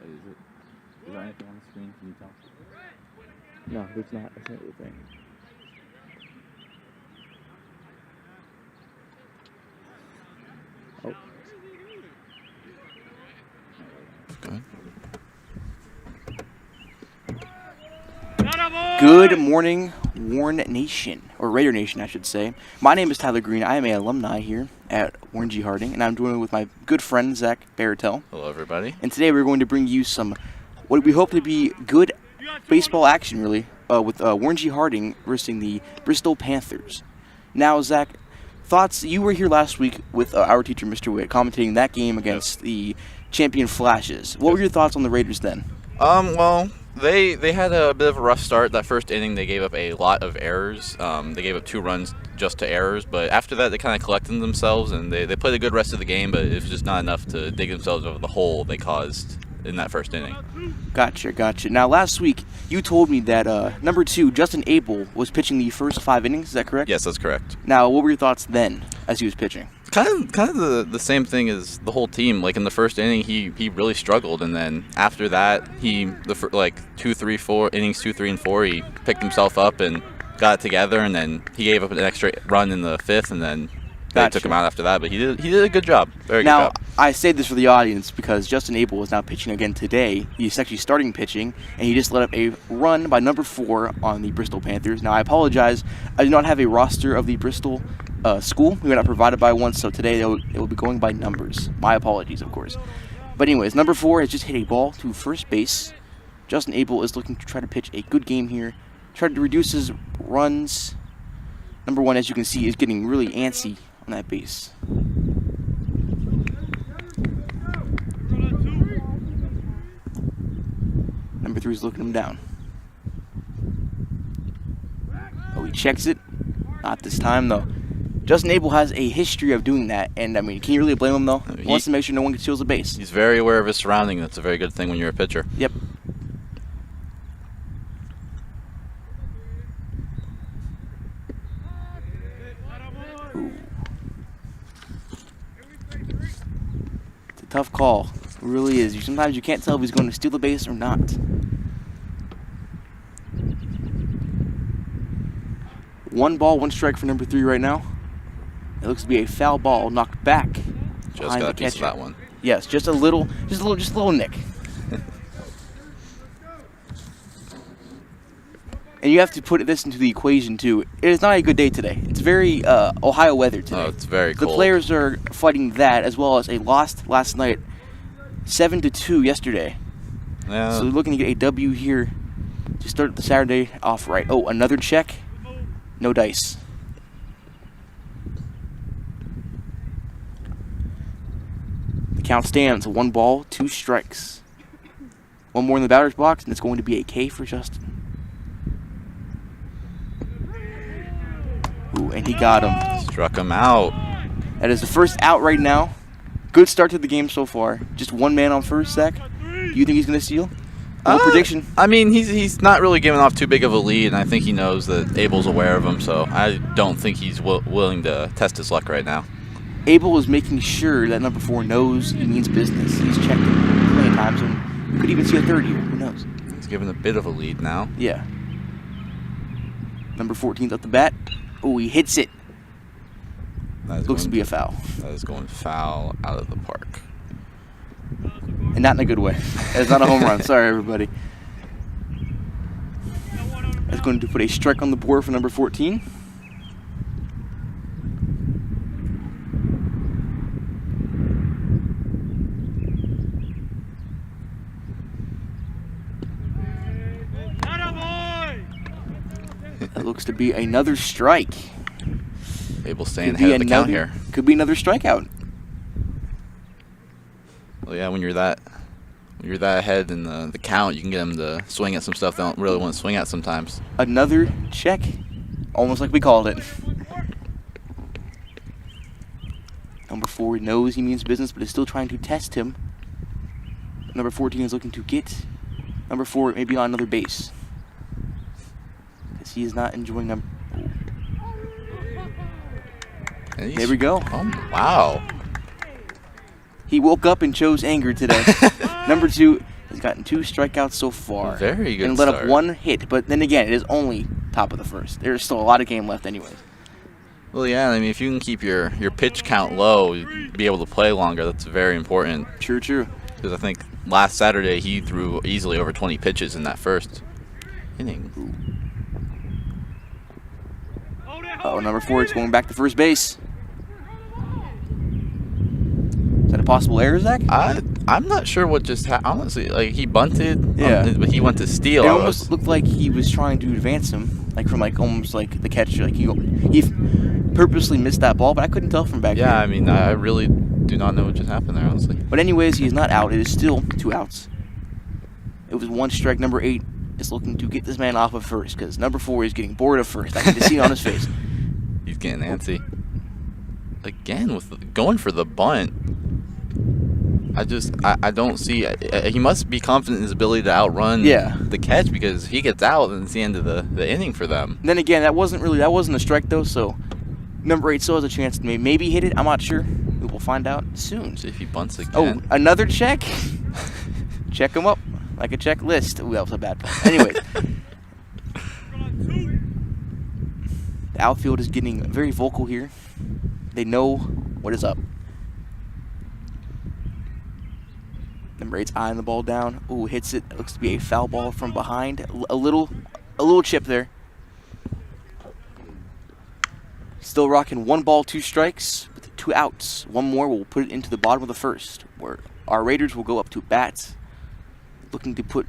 Is there anything on the screen? Can you tell? No, it's not. That's not the thing. Oh. Good morning, Warren Nation, or Raider Nation, I should say. My name is Tyler Green. I am an alumni here at Warren G. Harding, and I'm joined with my good friend, Zach Baratel. Hello, everybody. And today we're going to bring you some, what we hope to be good baseball action, really, with Warren G. Harding versus the Bristol Panthers. Now, Zach, thoughts? You were here last week with our teacher, Mr. Witt, commentating that game against the champion Flashes. What were your thoughts on the Raiders then? Well, they had a bit of a rough start. That first inning, they gave up a lot of errors. They gave up 2 runs just to errors, but after that, they kind of collected themselves, and they played a good rest of the game, but it was just not enough to dig themselves over the hole they caused in that first inning. Gotcha. Now, last week, you told me that number 2, Justin Abel, was pitching the first 5 innings. Is that correct? Yes, that's correct. Now, what were your thoughts then as he was pitching? Kind of the same thing as the whole team. Like in the first inning, he really struggled, and then after that, 2, 3, 4 innings, 2, 3, and 4, he picked himself up and got it together, and then he gave up an extra run in the 5th, and then they took him out after that. But he did a good job. Very good job. Now, I say this for the audience because Justin Abel is now pitching again today. He's actually starting pitching, and he just let up a run by number 4 on the Bristol Panthers. Now, I apologize. I do not have a roster of the Bristol school. We were not provided by one, so today it will be going by numbers. My apologies, of course. But anyways, number 4 has just hit a ball to first base. Justin Abel is looking to try to pitch a good game here, try to reduce his runs. Number 1, as you can see, is getting really antsy on that base. Number 3 is looking him down. Oh, he checks it. Not this time, though. Justin Abel has a history of doing that, and, I mean, can you really blame him, though? He wants to make sure no one steals the base. He's very aware of his surroundings. That's a very good thing when you're a pitcher. Yep. Ooh. It's a tough call. It really is. Sometimes you can't tell if he's going to steal the base or not. One ball, 1 strike for number 3 right now. It looks to be a foul ball knocked back. Just got a piece of that one. Yes, just a little nick. And you have to put this into the equation too. It is not a good day today. It's very Ohio weather today. Oh, it's very cold. The players are fighting that as well as a loss last night, 7-2 yesterday. Yeah. So they're looking to get a W here to start the Saturday off right. Oh, another check. No dice. The count stands 1 ball, 2 strikes. 1 more in the batter's box, and it's going to be a K for Justin. Ooh, and he got him. Struck him out. That is the first out right now. Good start to the game so far. Just 1 man on first, Zach. Do you think he's going to steal? Prediction? I mean, he's not really giving off too big of a lead, and I think he knows that Abel's aware of him, so I don't think he's willing to test his luck right now. Abel is making sure that number 4 knows he means business. He's checked him plenty of times and could even see a 3rd here. Who knows? He's given a bit of a lead now. Yeah. Number 14's up the bat. Oh, he hits it. Looks to be a foul. That is going foul out of the park. And not in a good way. It's not a home run. Sorry, everybody. That's going to put a strike on the board for number 14. That looks to be another strike. Abel staying ahead of the count here. Could be another strikeout. Well, yeah, when you're that ahead in the count, you can get them to swing at some stuff they don't really want to swing at sometimes. Another check, almost like we called it. Number 4 knows he means business, but is still trying to test him. Number 14 is looking to get number 4 maybe on another base, because he is not enjoying them. There we go. Oh, wow. He woke up and chose anger today. Number 2, He's gotten 2 strikeouts so far. Very good and let up start. 1 hit. But then again, it is only top of the first. There's still a lot of game left anyways. Well, yeah, I mean, if you can keep your pitch count low, be able to play longer, that's very important. True. Because I think last Saturday he threw easily over 20 pitches in that first inning. Oh, number 4 is going back to first base. Is that a possible error, Zach? I'm not sure what just happened. Honestly, like he bunted, Yeah. but he went to steal. It almost looked like he was trying to advance him, like from like almost like the catcher. Like he purposely missed that ball, but I couldn't tell from back there. Yeah, I mean, I really do not know what just happened there, honestly. But anyways, he's not out. It is still 2 outs. It was 1 strike. Number 8 is looking to get this man off of first because number 4 is getting bored of first. I can see it on his face. He's getting antsy. Again, going for the bunt. I don't see. He must be confident in his ability to outrun the catch because if he gets out, then it's the end of the inning for them. Then again, that wasn't a strike though. So number 8 still has a chance to maybe hit it. I'm not sure. We will find out soon. See if he bunts again. Oh, another check. Check him up like a checklist. Ooh, that was a bad one. Anyways. The outfield is getting very vocal here. They know what is up. Number 8's eyeing the ball down. Ooh, hits it. Looks to be a foul ball from behind. A little chip there. Still rocking 1 ball, 2 strikes with 2 outs. 1 more will put it into the bottom of the first, where our Raiders will go up to bat, looking to put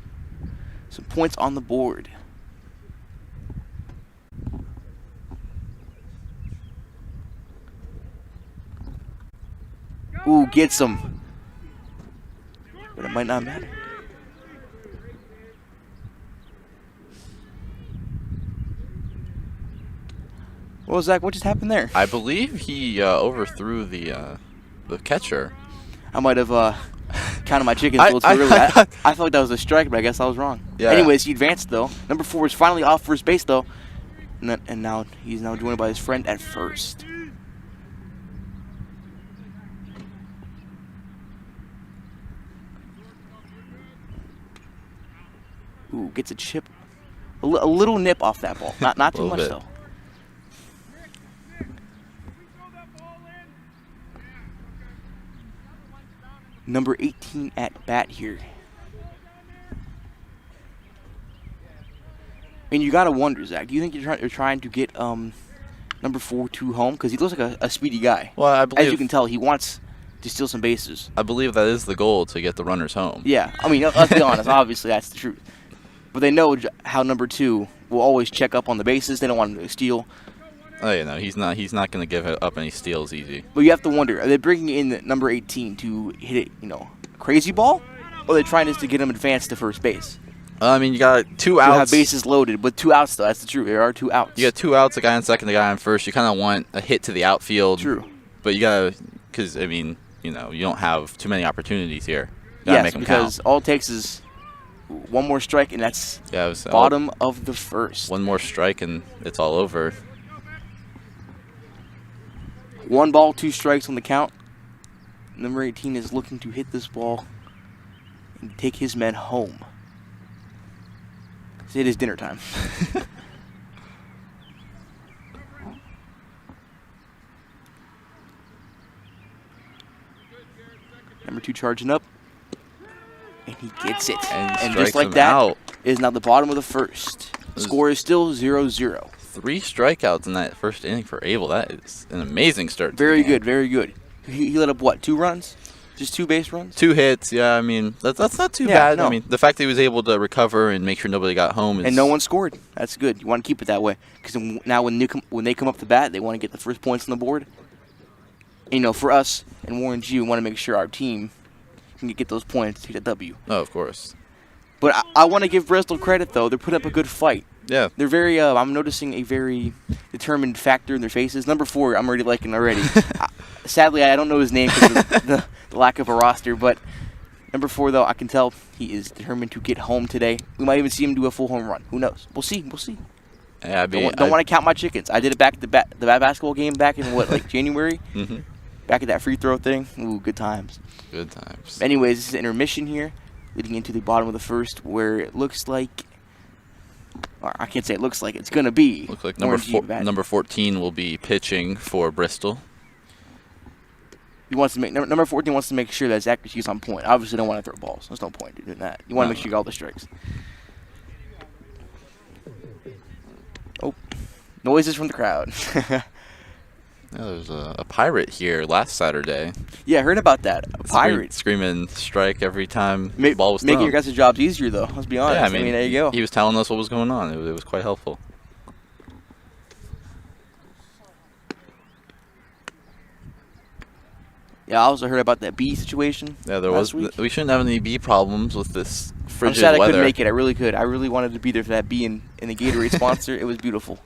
some points on the board. Ooh, gets him. But it might not matter. Well, Zach, what just happened there? I believe he overthrew the catcher. I might have counted my chickens a little too early. I felt like that was a strike, but I guess I was wrong. Yeah. Anyways, he advanced, though. Number 4 is finally off first base, though. And now he's joined by his friend at first. Ooh, gets a chip. A little nip off that ball. Not too much, though. Number 18 at bat here. And you gotta wonder, Zach. Do you think you're trying to get number 4 to home? Because he looks like a speedy guy. Well, I believe, as you can tell, he wants to steal some bases. I believe that is the goal, to get the runners home. Yeah, I mean, let's be honest. Obviously, that's the truth. But they know how number 2 will always check up on the bases. They don't want him to steal. Oh yeah, no, he's not going to give up any steals easy. But you have to wonder: are they bringing in the number 18 to hit it, a crazy ball, or are they trying just to get him advanced to first base? I mean, you got 2 outs. You have bases loaded with 2 outs, though. That's the truth. There are 2 outs. You got 2 outs, a guy on second, a guy on first. You kind of want a hit to the outfield. True. But you got to, because I mean, you don't have too many opportunities here. Yes, because all it takes is 1 more strike, and that's bottom of the first. 1 more strike, and it's all over. 1 ball, 2 strikes on the count. Number 18 is looking to hit this ball and take his men home. It is dinner time. Number 2 charging up. And he gets it. And just like that, is now the bottom of the first. Score is still 0-0. 3 strikeouts in that first inning for Abel. That is an amazing start. Very good, very good. He let up, what, 2 runs? Just 2 base runs? 2 hits, yeah. I mean, that's not too bad. No. I mean, the fact that he was able to recover and make sure nobody got home is... And no one scored. That's good. You want to keep it that way. Because now when they come up to bat, they want to get the first points on the board. And, for us and Warren G, we want to make sure our team can get those points to get a W. Oh, of course. But I want to give Bristol credit, though. They're putting up a good fight. Yeah. They're very, I'm noticing a very determined factor in their faces. Number 4, I'm already liking already. Sadly, I don't know his name because of the lack of a roster. But number 4, though, I can tell he is determined to get home today. We might even see him do a full home run. Who knows? We'll see. Yeah, don't want to count my chickens. I did it back at the basketball game back in, January? Mm-hmm. Back at that free throw thing. Ooh, good times. Good times. Anyways, this is intermission here. leading into the bottom of the first, where it looks like, or I can't say it looks like, it's going to be. Looks like number 14 will be pitching for Bristol. He wants to make number 14 wants to make sure that his accuracy is on point. Obviously, don't want to throw balls. There's no point in doing that. You want to make sure you got all the strikes. Oh, noises from the crowd. Yeah, there was a pirate here last Saturday. Yeah, I heard about that. A pirate screaming strike every time the ball was thrown. Making your guys' jobs easier, though. Let's be honest. Yeah, I mean, there you go. He was telling us what was going on. It was quite helpful. Yeah, I also heard about that bee situation. Yeah, there was. We shouldn't have any bee problems with this frigid weather. I'm sad weather. I couldn't make it. I really could. I really wanted to be there for that bee in the Gatorade sponsor. It was beautiful.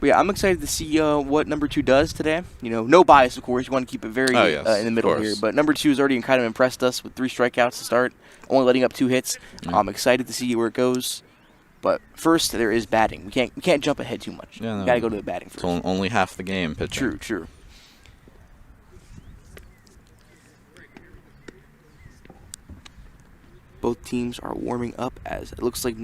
But yeah, I'm excited to see what number 2 does today. You know, no bias, of course. You want to keep it very in the middle here. But number 2 has already kind of impressed us with 3 strikeouts to start, only letting up 2 hits. I'm excited to see where it goes. But first, there is batting. We can't jump ahead too much. Yeah, no, we got to go to the batting first. It's only half the game pitching. True. Both teams are warming up as it looks like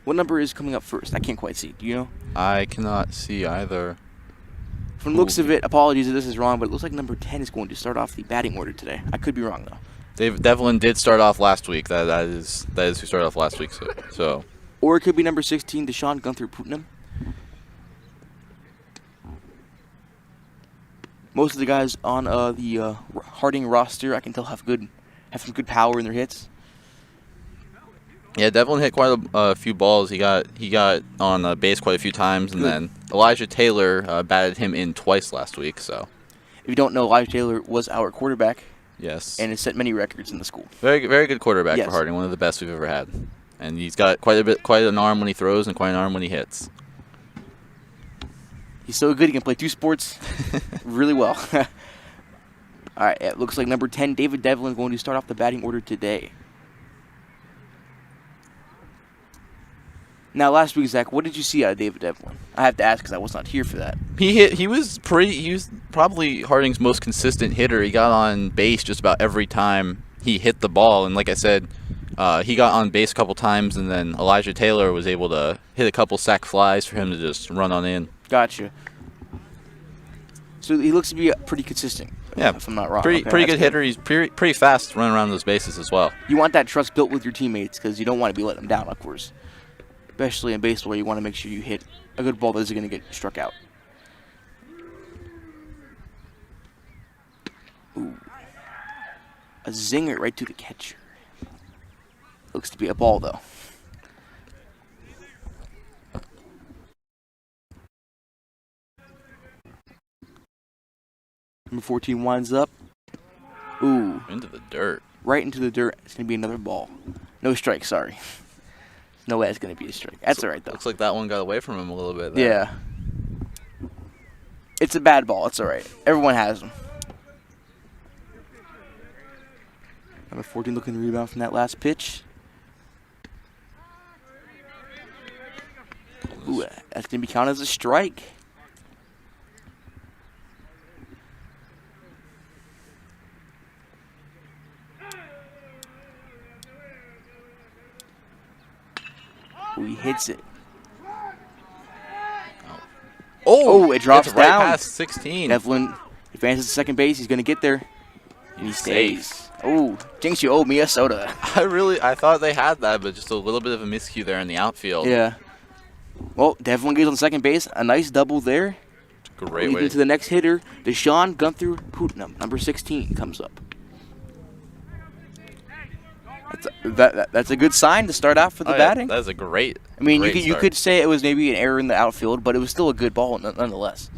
what number is coming up first? I can't quite see. Do you know? I cannot see either. From the looks of it, apologies if this is wrong, but it looks like number 10 is going to start off the batting order today. I could be wrong, though. Devlin did start off last week. That is who started off last week. So. Or it could be number 16, Deshaun Gunther-Putnam. Most of the guys on the Harding roster, I can tell, have some good power in their hits. Yeah, Devlin hit quite a few balls. He got on base quite a few times, and then Elijah Taylor batted him in twice last week. So, if you don't know, Elijah Taylor was our quarterback. Yes, and has set many records in the school. Very good quarterback for Harding, one of the best we've ever had. And he's got quite an arm when he throws and quite an arm when he hits. He's so good he can play 2 sports really well. All right, it looks like number 10, David Devlin, is going to start off the batting order today. Now, last week, Zach, what did you see out of David Devlin? I have to ask because I was not here for that. He was probably Harding's most consistent hitter. He got on base just about every time he hit the ball, and like I said, he got on base a couple times, and then Elijah Taylor was able to hit a couple sac flies for him to just run on in. Gotcha. So he looks to be pretty consistent. Yeah, if I'm not wrong. Pretty good hitter. He's pretty fast running around those bases as well. You want that trust built with your teammates because you don't want to be letting them down, of course. Especially in baseball, where you want to make sure you hit a good ball that isn't going to get struck out. Ooh. A zinger right to the catcher. Looks to be a ball, though. Number 14 winds up. Ooh. Into the dirt. Right into the dirt. It's going to be another ball. No strike, sorry. No way it's going to be a strike. That's all right, though. Looks like that one got away from him a little bit there. Yeah. It's a bad ball. It's all right. Everyone has them. Number 14 looking to rebound from that last pitch. Ooh, that's going to be counted as a strike. Ooh, he hits it. Oh, it drops right down. Past 16. Devlin advances to second base. He's going to get there. And he stays. Oh, Jinx, you owe me a soda. I thought they had that, but just a little bit of a miscue there in the outfield. Yeah. Well, Devlin gets on second base. A nice double there. Great way. To the next hitter, Deshaun Gunther-Putnam, number 16, comes up. That's a good sign to start out for the batting. That's a great. I mean, great you could say it was maybe an error in the outfield, but it was still a good ball nonetheless.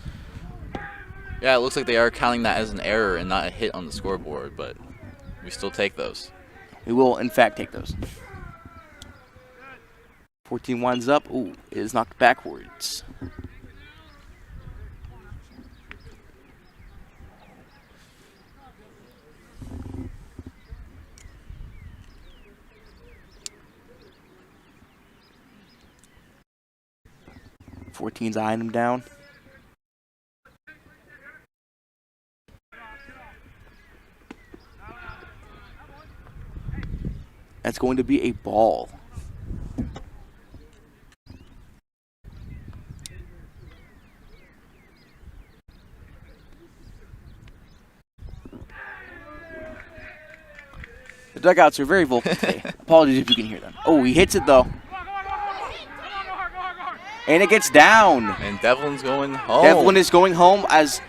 Yeah, it looks like they are counting that as an error and not a hit on the scoreboard, but we still take those. We will, in fact, take those. 14 winds up. Ooh, it is knocked backwards. Fourteen's eyeing him down. That's going to be a ball. The dugouts are very vocal today. Apologies if you can hear them. Oh, he hits it though. And it gets down. And Devlin's going home. Devlin is going home as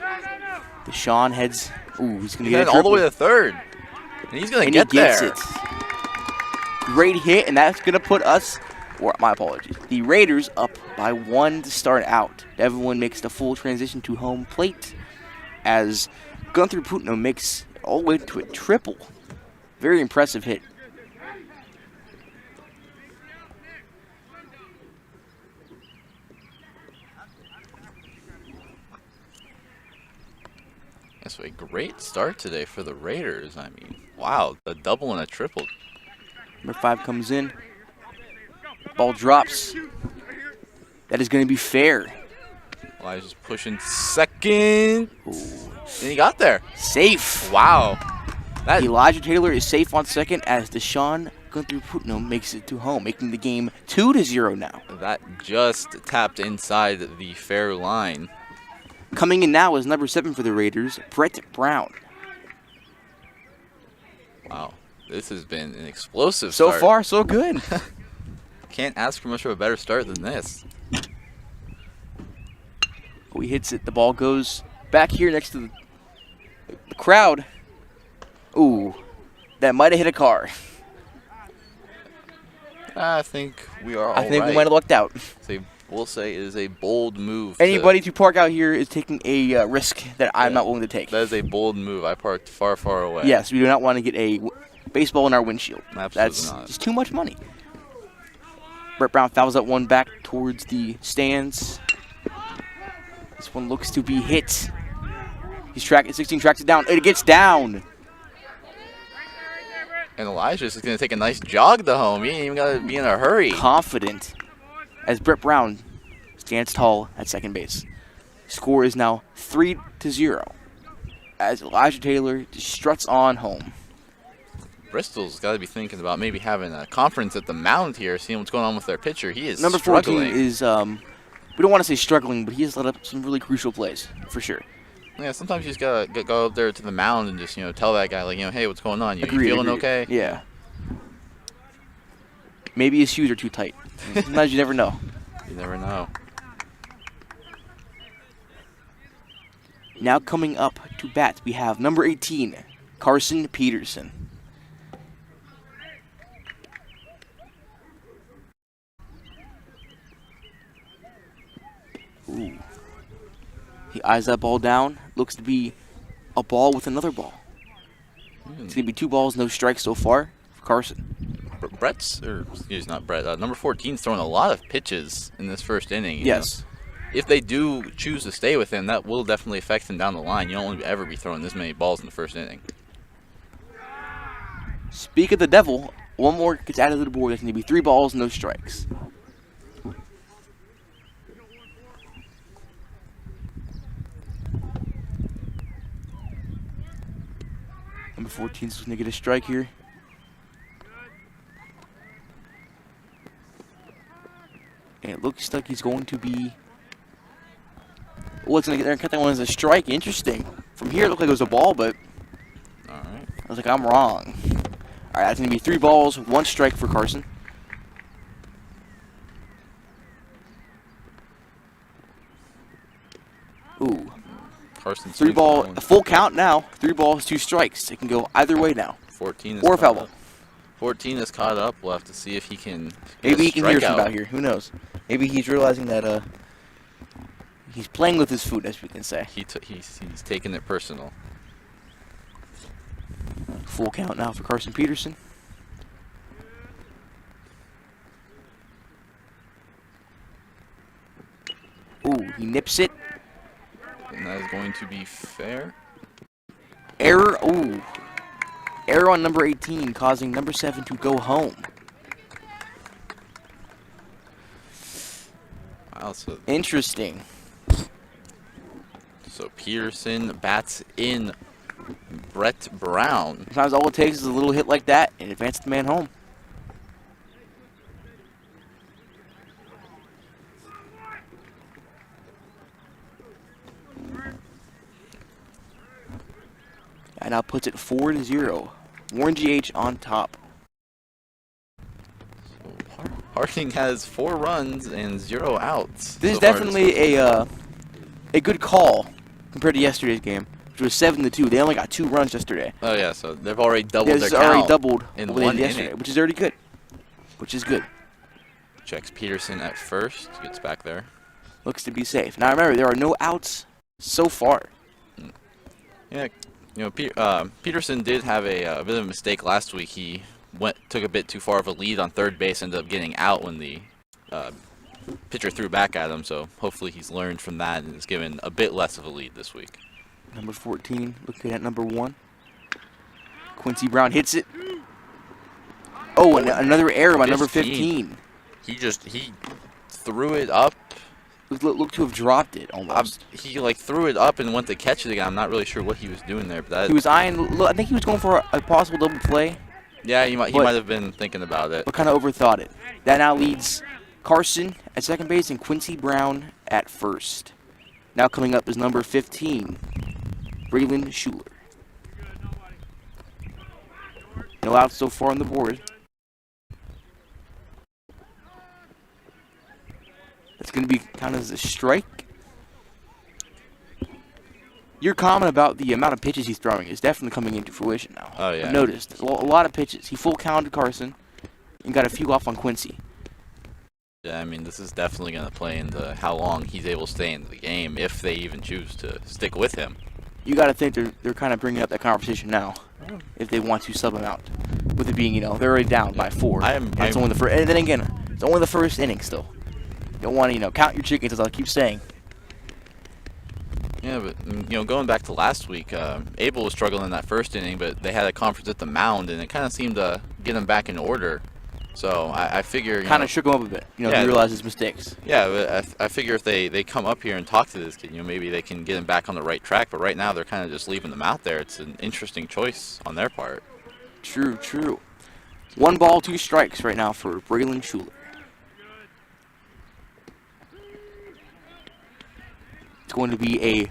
Deshaun heads. Ooh, he's going to get it all the way to third. And he's going to get there. It. Great hit, and that's going to put us, or my apologies, the Raiders up by 1 to start out. Devlin makes the full transition to home plate as Gunther Putnam makes it all the way to a triple. Very impressive hit. That's a great start today for the Raiders. I mean, wow, a double and a triple. Number 5 comes in. Ball drops. That is going to be fair. Elijah's pushing second. Ooh. And he got there. Safe. Wow. Elijah Taylor is safe on second as Deshaun Gunther Putnam makes it to home, making the game 2-0 now. That just tapped inside the fair line. Coming in now is number 7 for the Raiders, Brett Brown. Wow. This has been an explosive So start. far, so good. Can't ask for much of a better start than this. Oh, he hits it. The ball goes back here next to the crowd. Ooh, that might have hit a car. I think we are all I think right. we might have lucked out. We'll say it is a bold move. Anybody to park out here is taking a risk that I'm not willing to take. That is a bold move. I parked far, far away. Yes, we do not want to get a baseball in our windshield. Absolutely That's not. just too much money. Brett Brown fouls that one back towards the stands. This one looks to be hit. He's tracking 16, tracks it down. It gets down. And Elijah's just going to take a nice jog to home. He ain't even got to be in a hurry. Confident as Brett Brown stands tall at second base. Score is now 3-0 as Elijah Taylor just struts on home. Bristol's got to be thinking about maybe having a conference at the mound here, seeing what's going on with their pitcher. He is Number struggling. 14 is, we don't want to say struggling, but he has let up some really crucial plays, for sure. Yeah, sometimes you just got to go up there to the mound and just, tell that guy, like, hey, what's going on? You feeling okay? Yeah. Maybe his shoes are too tight. Sometimes you never know. You never know. Now coming up to bat, we have number 18, Carson Peterson. Ooh. He eyes that ball down. Looks to be a ball with another ball. It's going to be 2 balls, no strikes so far for Carson. Not Brett. Number 14's throwing a lot of pitches in this first inning. Yes. If they do choose to stay with him, that will definitely affect him down the line. You don't want to ever be throwing this many balls in the first inning. Speak of the devil, one more gets added to the board. That's going to be 3 balls, no strikes. Number 14 is going to get a strike here. And it looks like he's going to be... Well, it's going to get there and cut that one as a strike. Interesting. From here, it looked like it was a ball, but... All right. I was like, I'm wrong. All right, that's going to be 3 balls, 1 strike for Carson. Ooh. Carson. 3 ball, a full count now. 3 balls, 2 strikes. It can go either way now. 14 is or caught foul ball. up. 14 is caught up. We'll have to see if he can. Maybe he can hear from strikeout. out here. Who knows? Maybe he's realizing that he's playing with his food, as we can say. He's taking it personal. Full count now for Carson Peterson. Ooh, he nips it. And that is going to be fair. Error. Ooh. Error on number 18, causing number 7 to go home. Wow, so Interesting. Peterson bats in Brett Brown. Sometimes all it takes is a little hit like that and advance the man home. and now puts it 4-0. Warren GH on top. So Harding has 4 runs and 0 outs. This is definitely a good call compared to yesterday's game, which was 7-2. They only got 2 runs yesterday. Oh yeah, so they've already doubled their count. Already doubled in what they one did yesterday, inning. which is already good. Which is good. Checks Peterson at first. Gets back there. Looks to be safe. Now remember, there are no outs so far. Yeah, you know, Peterson did have a bit of a mistake last week. He took a bit too far of a lead on third base, ended up getting out when the pitcher threw back at him. So hopefully he's learned from that and is given a bit less of a lead this week. Number 14, looking at number 1. Quincy Brown hits it. Oh, and another error by number 15. He threw it up. Looked to have dropped it almost. He like threw it up and went to catch it again. I'm not really sure what he was doing there, but He was eyeing. I think he was going for a possible double play. Yeah, he might have been thinking about it. But kind of overthought it. That now leads Carson at second base and Quincy Brown at first. Now coming up is number 15, Braylon Schuler. No outs so far on the board. That's going to be counted as a strike. Your comment about the amount of pitches he's throwing is definitely coming into fruition now. Oh, yeah. I've noticed. A lot of pitches. He full counted Carson and got a few off on Quincy. Yeah, I mean, this is definitely going to play into how long he's able to stay in the game, if they even choose to stick with him. You got to think they're kind of bringing up that conversation now, if they want to sub him out. With it being, they're already down by 4. It's only the first, and then again, it's only the first inning still. You don't want to, count your chickens, as I keep saying. Yeah, but, going back to last week, Abel was struggling in that first inning, but they had a conference at the mound, and it kind of seemed to get him back in order. So I figure... Kind of shook him up a bit, yeah, to realize his mistakes. Yeah, but I figure if they come up here and talk to this kid, maybe they can get him back on the right track. But right now, they're kind of just leaving him out there. It's an interesting choice on their part. True. 1 ball, 2 strikes right now for Braylon Schuler. It's going to be a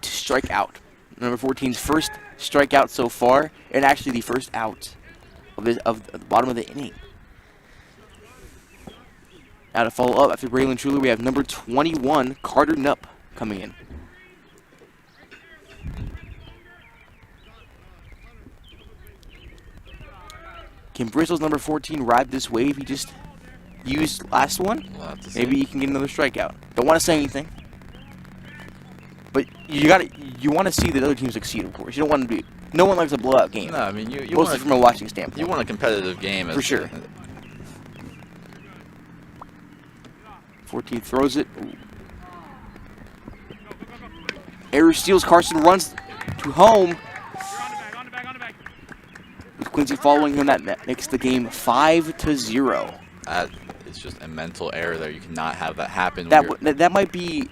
strikeout. Number 14's first strikeout so far, and actually the first out of the bottom of the inning. Now to follow up after Braylon Schuler, we have number 21, Carter Nupp, coming in. Can Bristol's number 14 ride this wave he just used last one? Maybe he can get another strikeout. Don't want to say anything. But you want to see the other team succeed, of course. You don't want to be. No one likes a blowout game. No, I mean you mostly from a watching standpoint. You want a competitive game, for sure. 14 throws it. Ooh. Error steals. Carson runs to home. With Quincy following him, that makes the game 5-0. It's just a mental error there. You cannot have that happen. That might be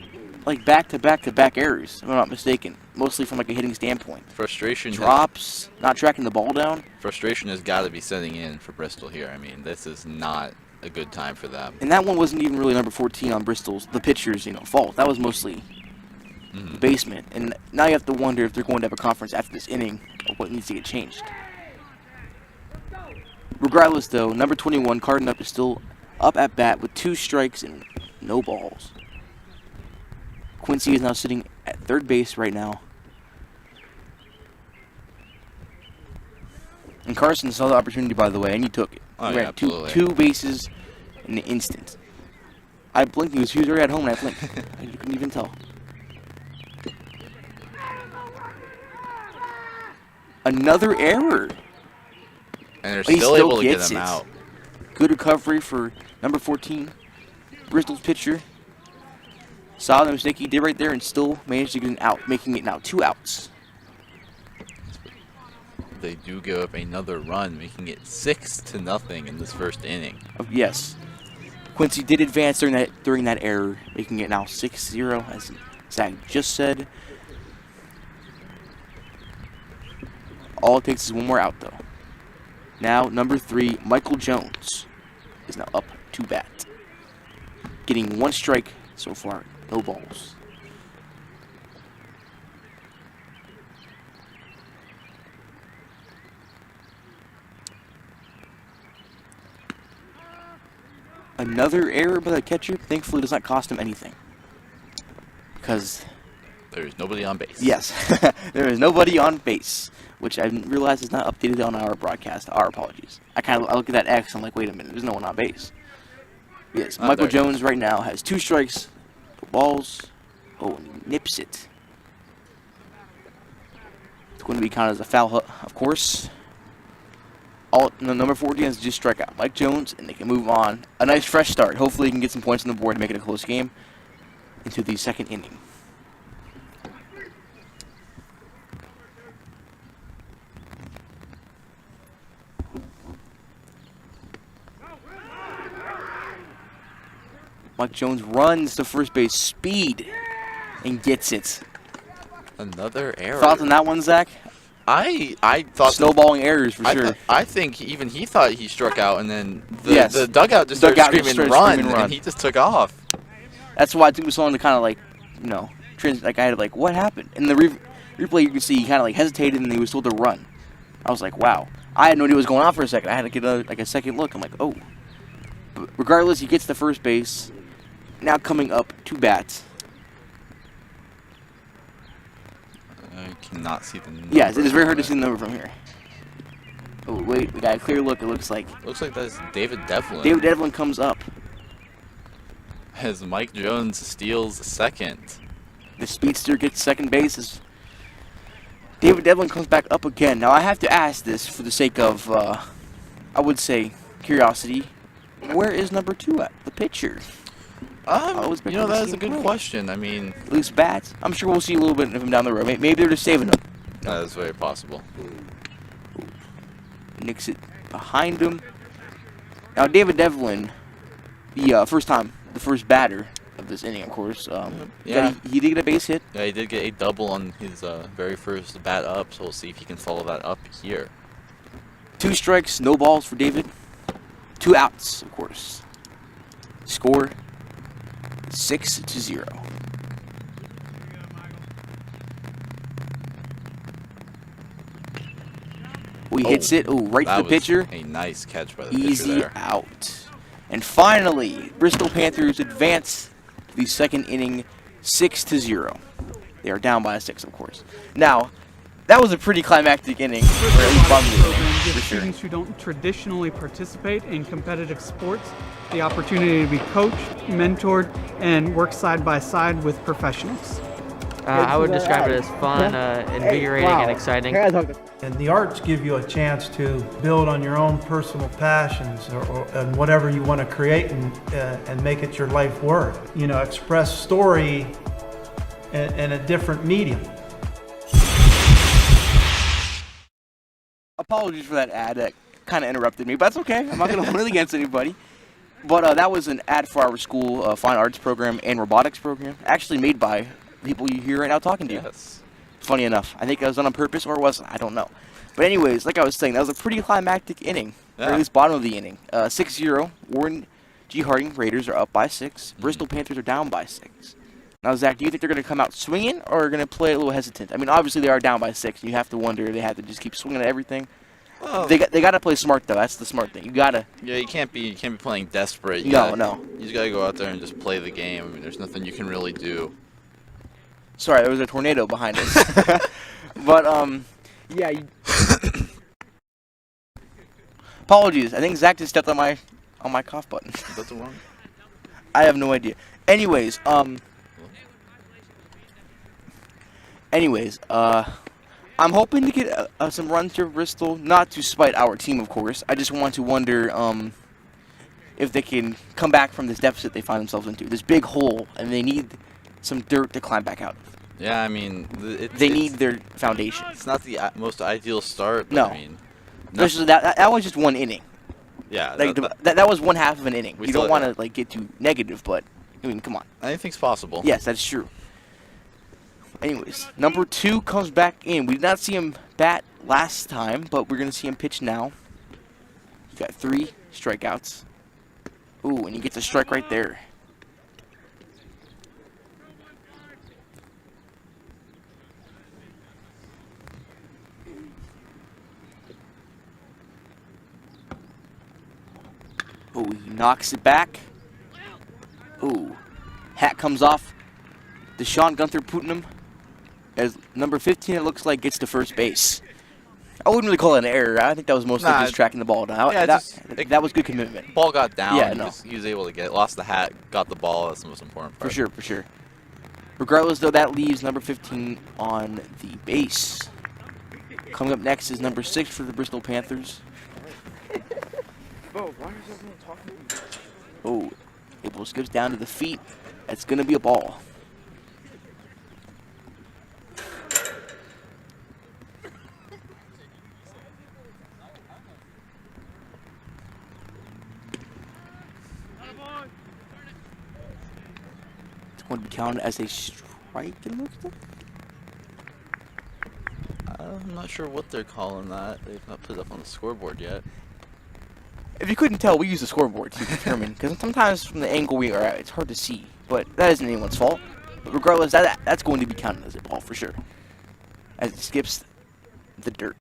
like back-to-back errors, if I'm not mistaken. Mostly from a hitting standpoint. Frustration. Drops, not tracking the ball down. Frustration has got to be setting in for Bristol here. I mean, this is not a good time for them. And that one wasn't even really number 14 on Bristol's, the pitcher's, fault. That was mostly the basement. And now you have to wonder if they're going to have a conference after this inning of what needs to get changed. Regardless, though, number 21, Carter Nupp, is still up at bat with 2 strikes and no balls. Quincy is now sitting at third base right now. And Carson saw the opportunity, by the way, and he took it. Oh, he yeah, ran absolutely. two bases in an instant. I blinked. He was already at home, and I blinked. You couldn't even tell. Another error. And they're But he still able to get gets him it. out. Good recovery for number 14, Bristol's pitcher. Saw the mistake he did right there and still managed to get an out, making it now 2 outs. They do give up another run, making it 6-0 in this first inning. Yes. Quincy did advance during that error, making it now 6-0, as Zach just said. All it takes is 1 more out, though. Now, number 3, Michael Jones, is now up to bat. Getting 1 strike so far, no balls. Another error by the catcher. Thankfully, does not cost him anything. Because there's nobody on base. yes, there is nobody on base, which I realize is not updated on our broadcast. Our apologies. I look at that X. I'm like, wait a minute. There's no one on base. Yes, Michael Jones right now has 2 strikes, 2 balls. Oh, and he nips it. It's going to be counted as a foul, of course. Number 14 has just strike out Mike Jones, and they can move on. A nice fresh start. Hopefully, he can get some points on the board to make it a close game into the 2nd inning. Mike Jones runs to first base, speed, and gets it. Another error. Thoughts on that one, Zach? I thought snowballing errors for sure. I think even he thought he struck out, and then the dugout just started screaming run, and he just took off. That's why it took me so long to kind of like, I had like, what happened? In the replay, you can see he kind of like hesitated, and he was told to run. I was like, wow. I had no idea what was going on for a second. I had to get a second look. I'm like, oh. But regardless, he gets to first base. Now coming up to bat. I cannot see the number. Yes, it is very hard to see the number from here. Oh, wait, we got a clear look. It looks like that's David Devlin. David Devlin comes up. As Mike Jones steals second. The speedster gets second base. As David Devlin comes back up again. Now, I have to ask this for the sake of, I would say, curiosity. Where is number 2 at? The pitcher. That is a good question. I mean, loose bats. I'm sure we'll see a little bit of him down the road. Maybe they're just saving him. That is very possible. Nicks it behind him. Now, David Devlin, the first batter of this inning, of course. He did get a base hit. Yeah, he did get a double on his very first bat up, so we'll see if he can follow that up here. 2 strikes, no balls for David. 2 outs, of course. Score 6-0. He hits it. Right to the pitcher. A nice catch by the pitcher there. Easy out. And finally, Bristol Panthers advance to the 2nd inning, 6-0. They are down by 6, of course. Now, that was a pretty climactic inning, or at least probably for sure. Students who don't traditionally participate in competitive sports the opportunity to be coached, mentored, and work side by side with professionals. I would describe it as fun, invigorating, and exciting. And the arts give you a chance to build on your own personal passions and whatever you want to create and make it your life work. Express story in a different medium. Apologies for that ad. That kind of interrupted me, but that's okay. I'm not going to hold it against anybody. But that was an ad for our school fine arts program and robotics program, actually made by people you hear right now talking to you. Yes. Funny enough. I think that was done on purpose, or it wasn't. I don't know. But anyways, like I was saying, that was a pretty climactic inning, or at least bottom of the inning. 6-0. Warren G. Harding Raiders are up by 6. Bristol Panthers are down by 6. Now, Zach, do you think they're going to come out swinging, or are going to play a little hesitant? I mean, obviously they are down by 6, and you have to wonder if they have to just keep swinging at everything. Well, they got to play smart though. That's the smart thing. You gotta. Yeah, you can't be playing desperate. No. You just gotta go out there and just play the game. I mean, there's nothing you can really do. Sorry, there was a tornado behind us. But yeah. Apologies. I think Zach just stepped on my cough button. That's wrong. I have no idea. Anyways, I'm hoping to get some runs here at Bristol, not to spite our team, of course. I just want to wonder if they can come back from this deficit they find themselves into, this big hole, and they need some dirt to climb back out of. Yeah, I mean, they need their foundation. It's not the most ideal start, but no. I mean, especially that was just one inning. Yeah, that was one half of an inning. You don't want to get too negative, but I mean, come on. Anything's possible. Yes, that's true. Anyways, number 2 comes back in. We did not see him bat last time, but we're going to see him pitch now. He got 3 strikeouts. Ooh, and he gets a strike right there. Oh, he knocks it back. Ooh. Hat comes off. Deshaun Gunther Putnam, as number 15, it looks like, gets to first base. I wouldn't really call it an error. I think that was mostly just tracking the ball down. Yeah, that was good commitment. Ball got down. Yeah, He was able to get it. Lost the hat, got the ball. That's the most important part. For sure. Regardless, though, that leaves number 15 on the base. Coming up next is number 6 for the Bristol Panthers. Oh, Abel skips down to the feet. That's going to be a ball. It's going to be counted as a strike, it looks like. I'm not sure what they're calling that. They've not put it up on the scoreboard yet. If you couldn't tell, we use the scoreboard to determine, because sometimes from the angle we are at, it's hard to see. But that isn't anyone's fault. But regardless, that's going to be counted as a ball for sure, as it skips the dirt.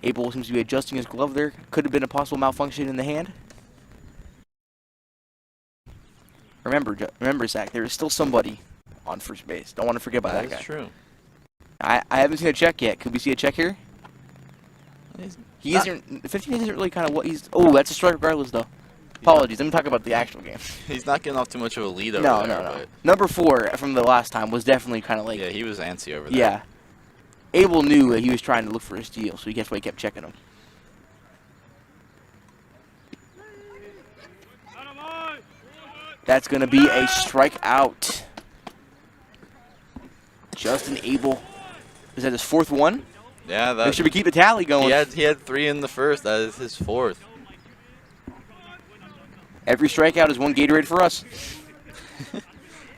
Abel seems to be adjusting his glove there. Could have been a possible malfunction in the hand. Remember, Zach, there is still somebody on first base. Don't want to forget about that guy. That's true. I haven't seen a check yet. Could we see a check here? He isn't. 15 isn't really kind of what he's. Oh, that's a strike regardless, though. Apologies. Let me talk about the actual game. He's not getting off too much of a lead over there. No. But Number 4 from the last time was definitely kind of like. yeah, he was antsy over there. Yeah. Abel knew that he was trying to look for a steal, so that's why he kept checking him. That's going to be a strikeout. Justin Abel. Is that his 4th one? Yeah, Make sure we keep the tally going. He had 3 in the first. That is his 4th. Every strikeout is 1 Gatorade for us. I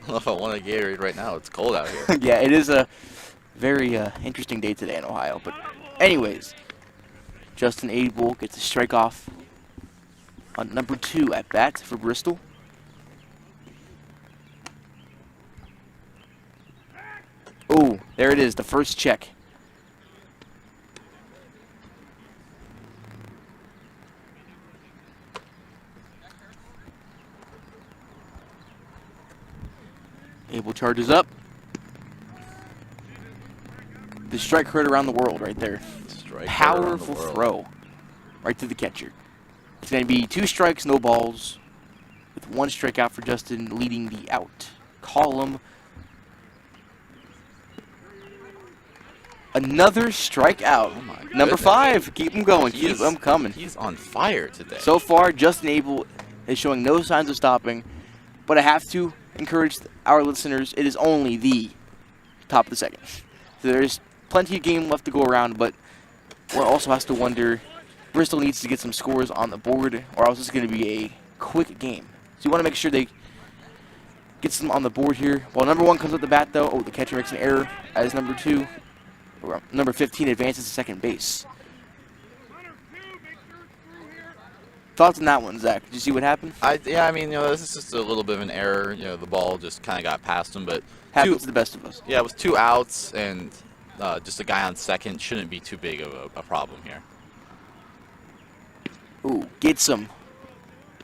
don't know if I want a Gatorade right now. It's cold out here. Yeah, it is a very interesting day today in Ohio. But anyways, Justin Abel gets a strike off on number 2 at bat for Bristol. Oh, there it is, the first check. Abel charges up. The strike heard around the world right there. Powerful throw right to the catcher. It's going to be 2 strikes, no balls, with 1 strikeout for Justin leading the out column. Another strikeout. Oh Number 5. Keep him going. Keep him coming. He's on fire today. So far, Justin Abel is showing no signs of stopping. But I have to encourage our listeners, it is only the top of the second. So there's plenty of game left to go around, but one also has to wonder, Bristol needs to get some scores on the board, or else it's going to be a quick game. So you want to make sure they get some on the board here. While number 1 comes up the bat, though, the catcher makes an error as number 15 advances to second base. Thoughts on that one, Zach? Did you see what happened? Yeah, I mean, this is just a little bit of an error. The ball just kind of got past him, but happens to the best of us. Yeah, with 2 outs and just a guy on second shouldn't be too big of a problem here. Ooh, gets him.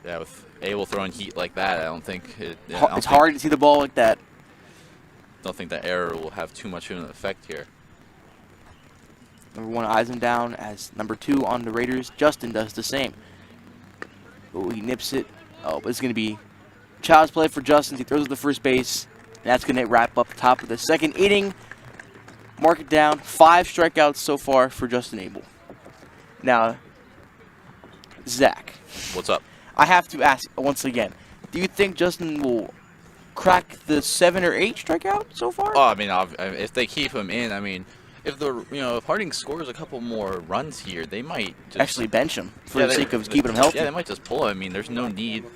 Yeah, with Abel throwing heat like that, I don't think it's hard to see the ball like that. Don't think that error will have too much of an effect here. Number 1 eyes him down as number 2 on the Raiders. Justin does the same. Oh, he nips it. Oh, but it's going to be child's play for Justin. He throws it to first base. And that's going to wrap up the top of the second inning. Mark it down. 5 strikeouts so far for Justin Abel. Now, Zach. What's up? I have to ask once again. Do you think Justin will crack the 7 or 8 strikeout so far? Oh, I mean, if they keep him in, I mean, if Harding scores a couple more runs here, they might just actually bench him for the sake of keeping him healthy. Yeah, they might just pull him. I mean, there's no need.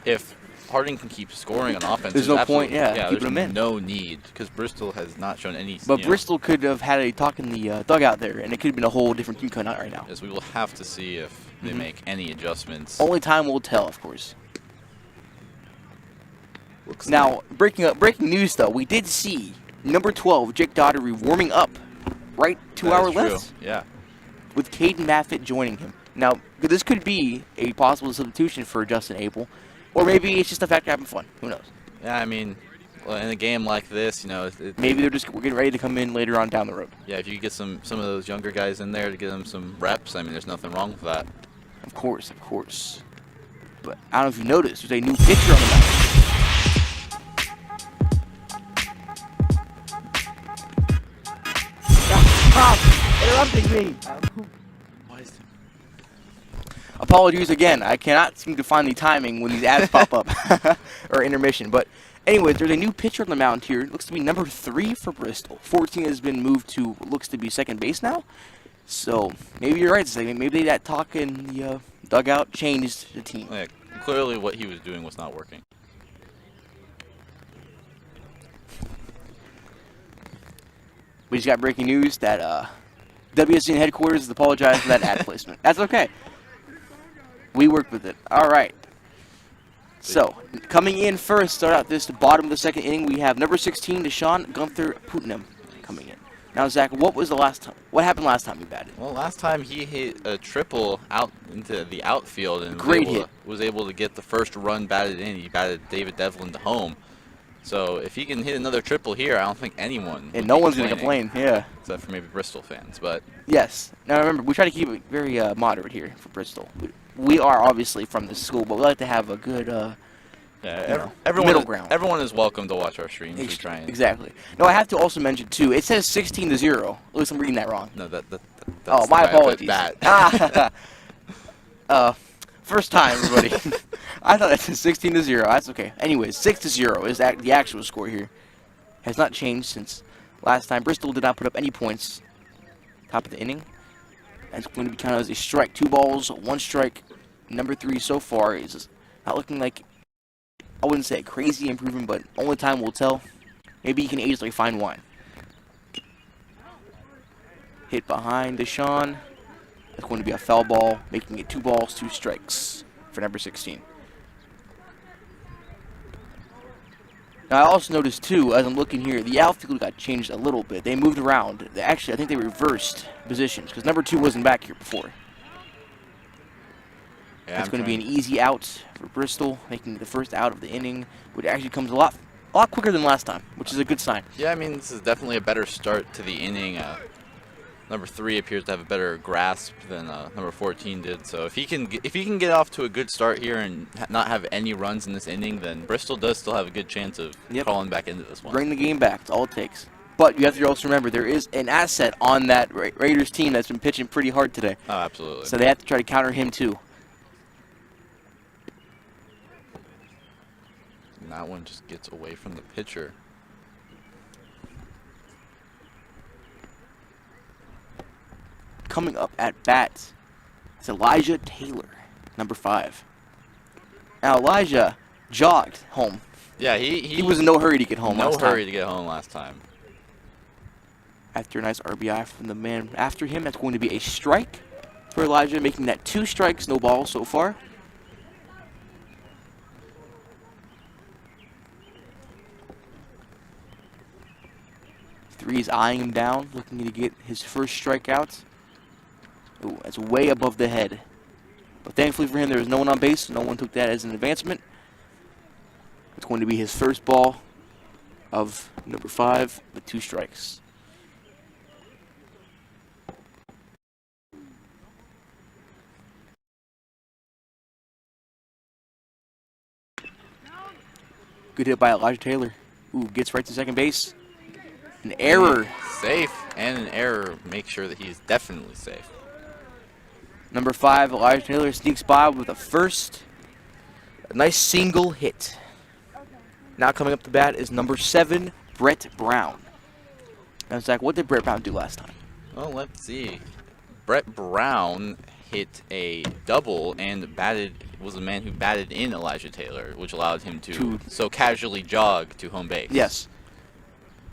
If Harding can keep scoring on offense, there's no point, keeping him in. No need, because Bristol has not shown any. But Bristol could have had a talk in the dugout there, and it could have been a whole different team coming out right now. Yes, we will have to see if they make any adjustments. Only time will tell, of course. Now, breaking news, though, we did see number 12, Jake Daugherty, warming up right to our left. Yeah. With Caden Maffitt joining him. Now, this could be a possible substitution for Justin Abel. Or maybe it's just the fact of having fun. Who knows? Yeah, I mean, well, in a game like this, Maybe they're just getting ready to come in later on down the road. yeah, if you get some of those younger guys in there to get them some reps, I mean, there's nothing wrong with that. Of course. But I don't know if you noticed, there's a new pitcher on the mound. Stop interrupting me. Apologies again. I cannot seem to find the timing when these ads pop up or intermission. But anyways, there's a new pitcher on the mound here. It looks to be number 3 for Bristol. 14 has been moved to what looks to be second base now. So maybe you're right, segment. Maybe that talk in the dugout changed the team. Yeah, clearly what he was doing was not working. We just got breaking news that WSCN headquarters apologized for that ad placement. That's okay. We worked with it. All right. So, coming in first, start out this bottom of the second inning, we have number 16, Deshaun Gunther Putnam coming in. Now, Zach, what happened last time he batted? Well, last time he hit a triple out into the outfield and was able to get the first run batted in. He batted David Devlin to home. So if he can hit another triple here, I don't think anyone and no one's going to complain, yeah. Except for maybe Bristol fans, but... Yes. Now, remember, we try to keep it very moderate here for Bristol. We are obviously from the school, but we like to have a good middle ground. Everyone is welcome to watch our streams. We try and... Exactly. No, I have to also mention, too, it says 16-0. At least I'm reading that wrong. No, that's my apologies. Bad. First time, everybody. I thought it said 16-0. That's okay. Anyways, 6-0 is the actual score here. Has not changed since last time. Bristol did not put up any points. Top of the inning. That's going to be counted as a strike. 2 balls, 1 strike. Number 3 so far is not looking like, I wouldn't say a crazy improvement, but only time will tell. Maybe he can easily find one. Hit behind Deshaun. That's going to be a foul ball, making it 2 balls, 2 strikes for number 16. Now, I also noticed, too, as I'm looking here, the outfield got changed a little bit. They moved around. Actually, I think they reversed positions, because number 2 wasn't back here before. Yeah, that's going to be an easy out for Bristol, making the first out of the inning, which actually comes a lot quicker than last time, which is a good sign. Yeah, I mean, this is definitely a better start to the inning. Number 3 appears to have a better grasp than number 14 did. So if he can get off to a good start here and not have any runs in this inning, then Bristol does still have a good chance of crawling back into this one. Bring the game back. That's all it takes. But you have to also remember there is an asset on that Raiders team that's been pitching pretty hard today. Oh, absolutely. So they have to try to counter him too. And that one just gets away from the pitcher. Coming up at bat is Elijah Taylor, number 5. Now Elijah jogged home. Yeah, he was in no hurry to get home last time. No hurry to get home last time. After a nice RBI from the man after him, that's going to be a strike for Elijah, making that 2 strikes, no balls so far. Three's eyeing him down, looking to get his first strikeout. Ooh, that's way above the head. But thankfully for him, there was no one on base. No one took that as an advancement. It's going to be his first ball of number 5 with 2 strikes. Good hit by Elijah Taylor. Ooh, gets right to second base. An error. Safe, and an error. Make sure that he's definitely safe. Number 5, Elijah Taylor sneaks by with a first. A nice single hit. Now coming up to bat is number 7, Brett Brown. Now, Zach, what did Brett Brown do last time? Well, let's see. Brett Brown hit a double and was the man who batted in Elijah Taylor, which allowed him to so casually jog to home base. Yes.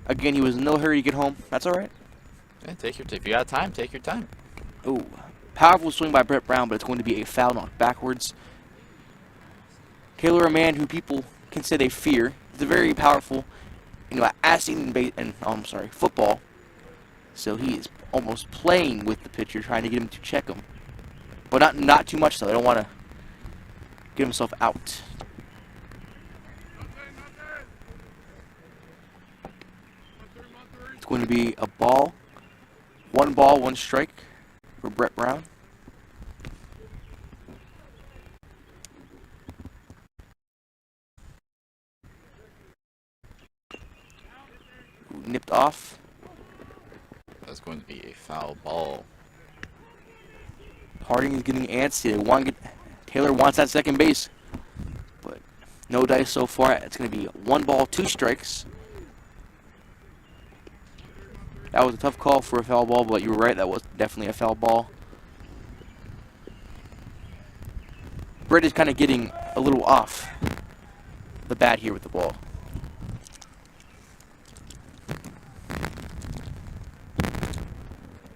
Again, he was in no hurry to get home. That's all right. Yeah, if you got time, take your time. Ooh. Powerful swing by Brett Brown, but it's going to be a foul knocked backwards. Taylor, a man who people can say they fear. He's a very powerful, asset in football. So he is almost playing with the pitcher, trying to get him to check him. But not too much, though. I don't want to get himself out. be a ball. 1 ball, 1 strike for Brett Brown. Nipped off. That's going to be a foul ball. Harding is getting antsy. Taylor wants that second base, but no dice so far. It's going to be 1 ball, 2 strikes. That was a tough call for a foul ball, but you were right. That was definitely a foul ball. Brett is kind of getting a little off the bat here with the ball.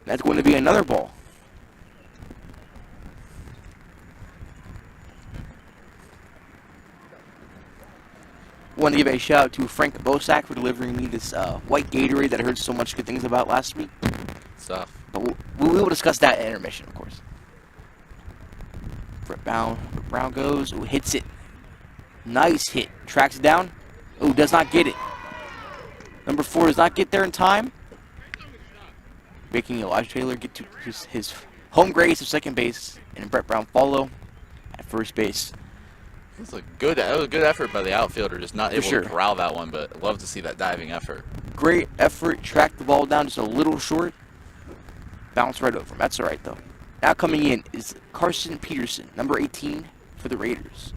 That's going to be another ball. Want to give a shout out to Frank Bosak for delivering me this white Gatorade that I heard so much good things about last week. Stuff. But we will discuss that at intermission, of course. Brett Brown goes. Ooh, hits it. Nice hit. Tracks it down. Ooh, does not get it. Number 4 does not get there in time. Making Elijah Taylor get to his home grace of second base, and Brett Brown follow at first base. That was a good effort by the outfielder, just not able sure. to corral that one, but love to see that diving effort. Great effort. Tracked the ball down just a little short. Bounced right over him. That's all right, though. Now coming in is Carson Peterson, number 18 for the Raiders.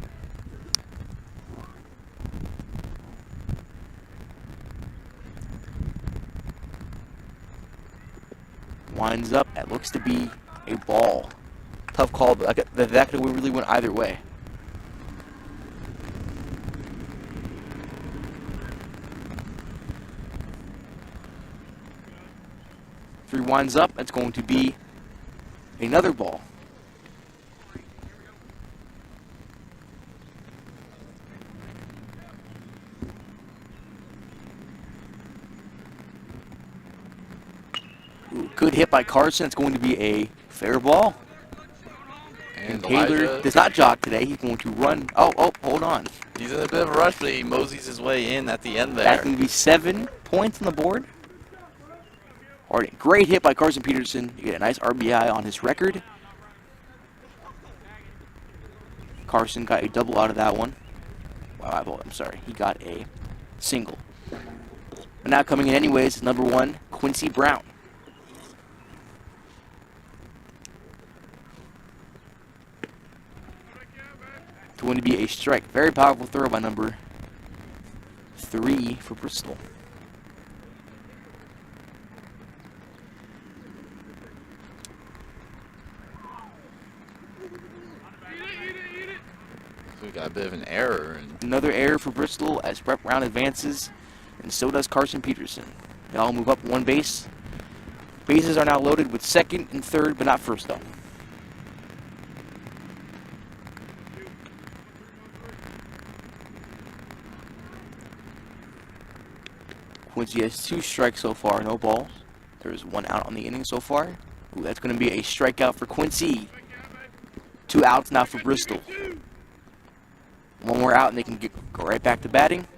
Winds up. That looks to be a ball. Tough call, but that could have really went either way. Three winds up. That's going to be another ball. Ooh, good hit by Carson. It's going to be a fair ball. And Taylor does not jog today. He's going to run. Oh, hold on. He's in a bit of a rush, but he moseys his way in at the end there. That's going to be 7 points on the board. Harding. Great hit by Carson Peterson. You get a nice RBI on his record. Carson got a double out of that one. Wow, I'm sorry. He got a single. But now coming in anyways is number 1, Quincy Brown. It's going to be a strike. Very powerful throw by number 3 for Bristol. So we got a bit of an error. Another error for Bristol as Brett Brown advances, and so does Carson Peterson. They all move up 1 base. Bases are now loaded with 2nd and 3rd, but not 1st though. Quincy has 2 strikes so far, no balls. There's 1 out on the inning so far. Ooh, that's going to be a strikeout for Quincy. 2 outs now for Bristol. 1 more out and they can go right back to batting.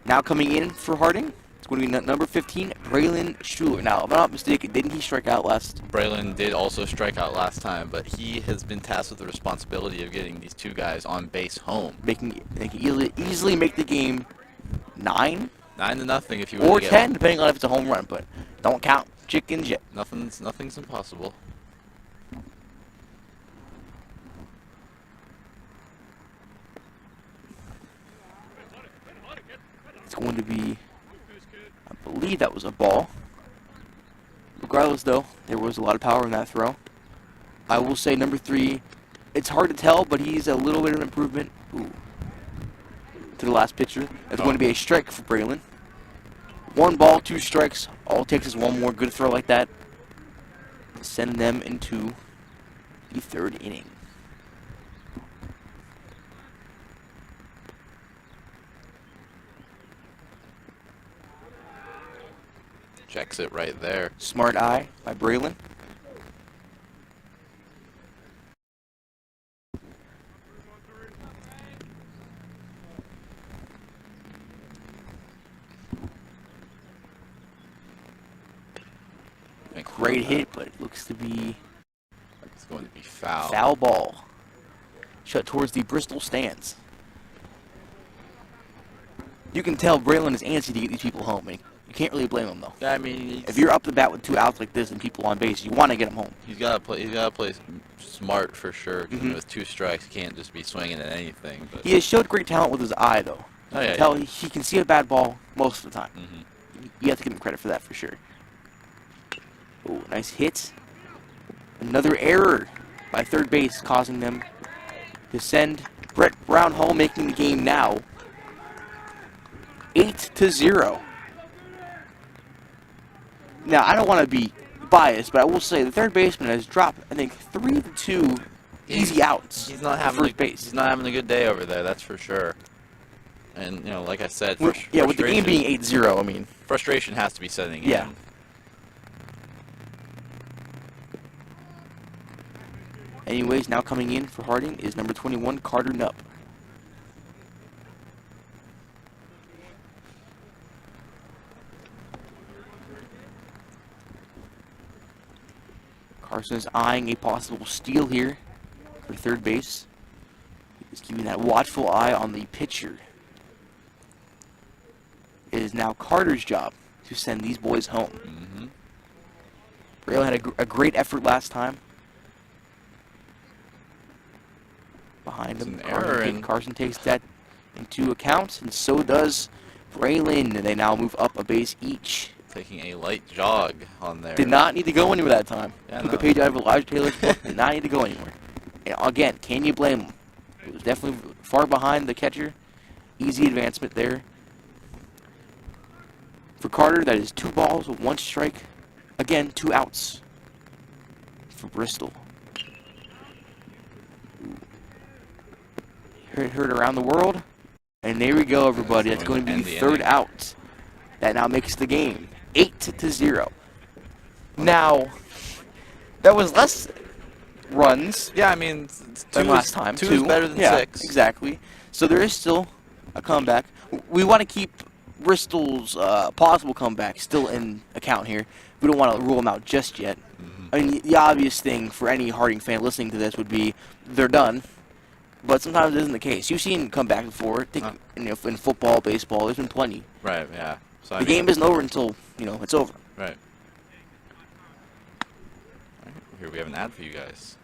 Now coming in for Harding, it's going to be number 15, Braylon Schuler. Now, if I'm not mistaken, didn't he strike out last? Braylon did also strike out last time, but he has been tasked with the responsibility of getting these 2 guys on base home. They can easily make the game 9? 9-0 if you or really 10, depending on if it's a home run, but don't count chickens yet. Nothing's impossible. It's going to be, I believe that was a ball. Regardless, though, there was a lot of power in that throw. I will say number 3, it's hard to tell, but he's a little bit of an improvement. Ooh. To the last pitcher. It's going to be a strike for Braylon. 1 ball, 2 strikes. All it takes is 1 more good throw like that to send them into the 3rd inning. Checks it right there. Smart eye by Braylon. Great hit, but it looks to be It's going to be foul. foul ball. Shut towards the Bristol stands. You can tell Braylon is antsy to get these people home. And you can't really blame him though. Yeah, I mean, If you're up the bat with 2 outs like this and people on base, you want to get them home. he's got to play. He's got to play smart for sure. 'Cause Mhm. with 2 strikes, he can't just be swinging at anything. But He has showed great talent with his eye though. Oh, You yeah, can tell he can see a bad ball most of the time. Mhm. You have to give him credit for that for sure. Oh, nice hit. Another error by third base, causing them to send Brett Brown home, making the game now 8-0. Now, I don't want to be biased, but I will say the third baseman has dropped, I think, 3 to 2 easy outs. he's not at having first base. He's not having a good day over there. That's for sure. And you know, like I said, With the game being 8-0, I mean, frustration has to be setting in. yeah. Anyways, now coming in for Harding is number 21, Carter Nupp. Carson is eyeing a possible steal here for third base. He's keeping that watchful eye on the pitcher. It is now Carter's job to send these boys home. Mm-hmm. Braille had a great effort last time. Behind him, It's an error, and Carson takes that into account, and so does Braylon. And they now move up a base each. taking a light jog on there. Did not need to go anywhere that time. Yeah, Took no. a page out of Elijah Taylor's book. Did not need to go anywhere. And again, can you blame him? It was definitely far behind the catcher. Easy advancement there. For Carter, that is 2 balls with 1 strike. Again, 2 outs for Bristol. Heard around the world. And there we go, everybody. That's going to be End the the 3rd inning. out. That now makes the game 8-0. Now, that was less runs Yeah, I mean, than last time. Two is better than yeah, 6. Exactly. So there is still a comeback. We want to keep Bristol's possible comeback still in account here. We don't want to rule them out just yet. I mean, the obvious thing for any Harding fan listening to this would be they're done. But sometimes it isn't the case. You've seen come back and forth. In football, baseball, there's been plenty. Right, yeah. So, I The mean, game isn't over until, it's over. Right. Alright, here we have an ad for you guys.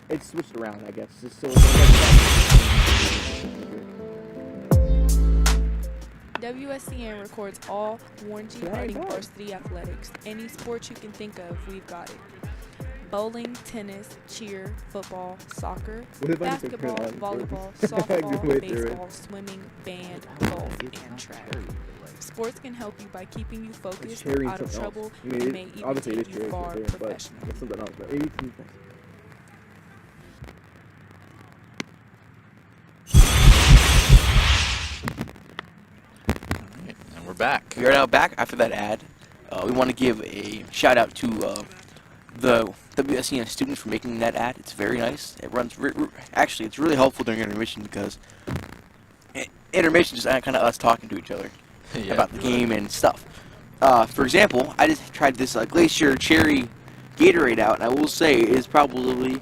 It's switched around, I guess. Just so WSCN records all Warren G. Harding varsity athletics. Any sport you can think of, we've got it. Bowling, tennis, cheer, football, soccer, What if I just basketball, turn on volleyball, Go softball, way through it. baseball, swimming, band, golf, and track. Sports can help you by keeping you focused, Cherry out of something else. trouble, I mean, and may even obviously it take is you cherry far something, but professionally. it's something else. But 82 things. Alright, and we're back. We are now back after that ad. We want to give a shout out to the WSCN students for making that ad. It's very nice. It runs. Actually, it's really helpful during intermission because intermission is kind of us talking to each other Yeah. about the game and stuff. For example, I just tried this Glacier Cherry Gatorade out, and I will say it is probably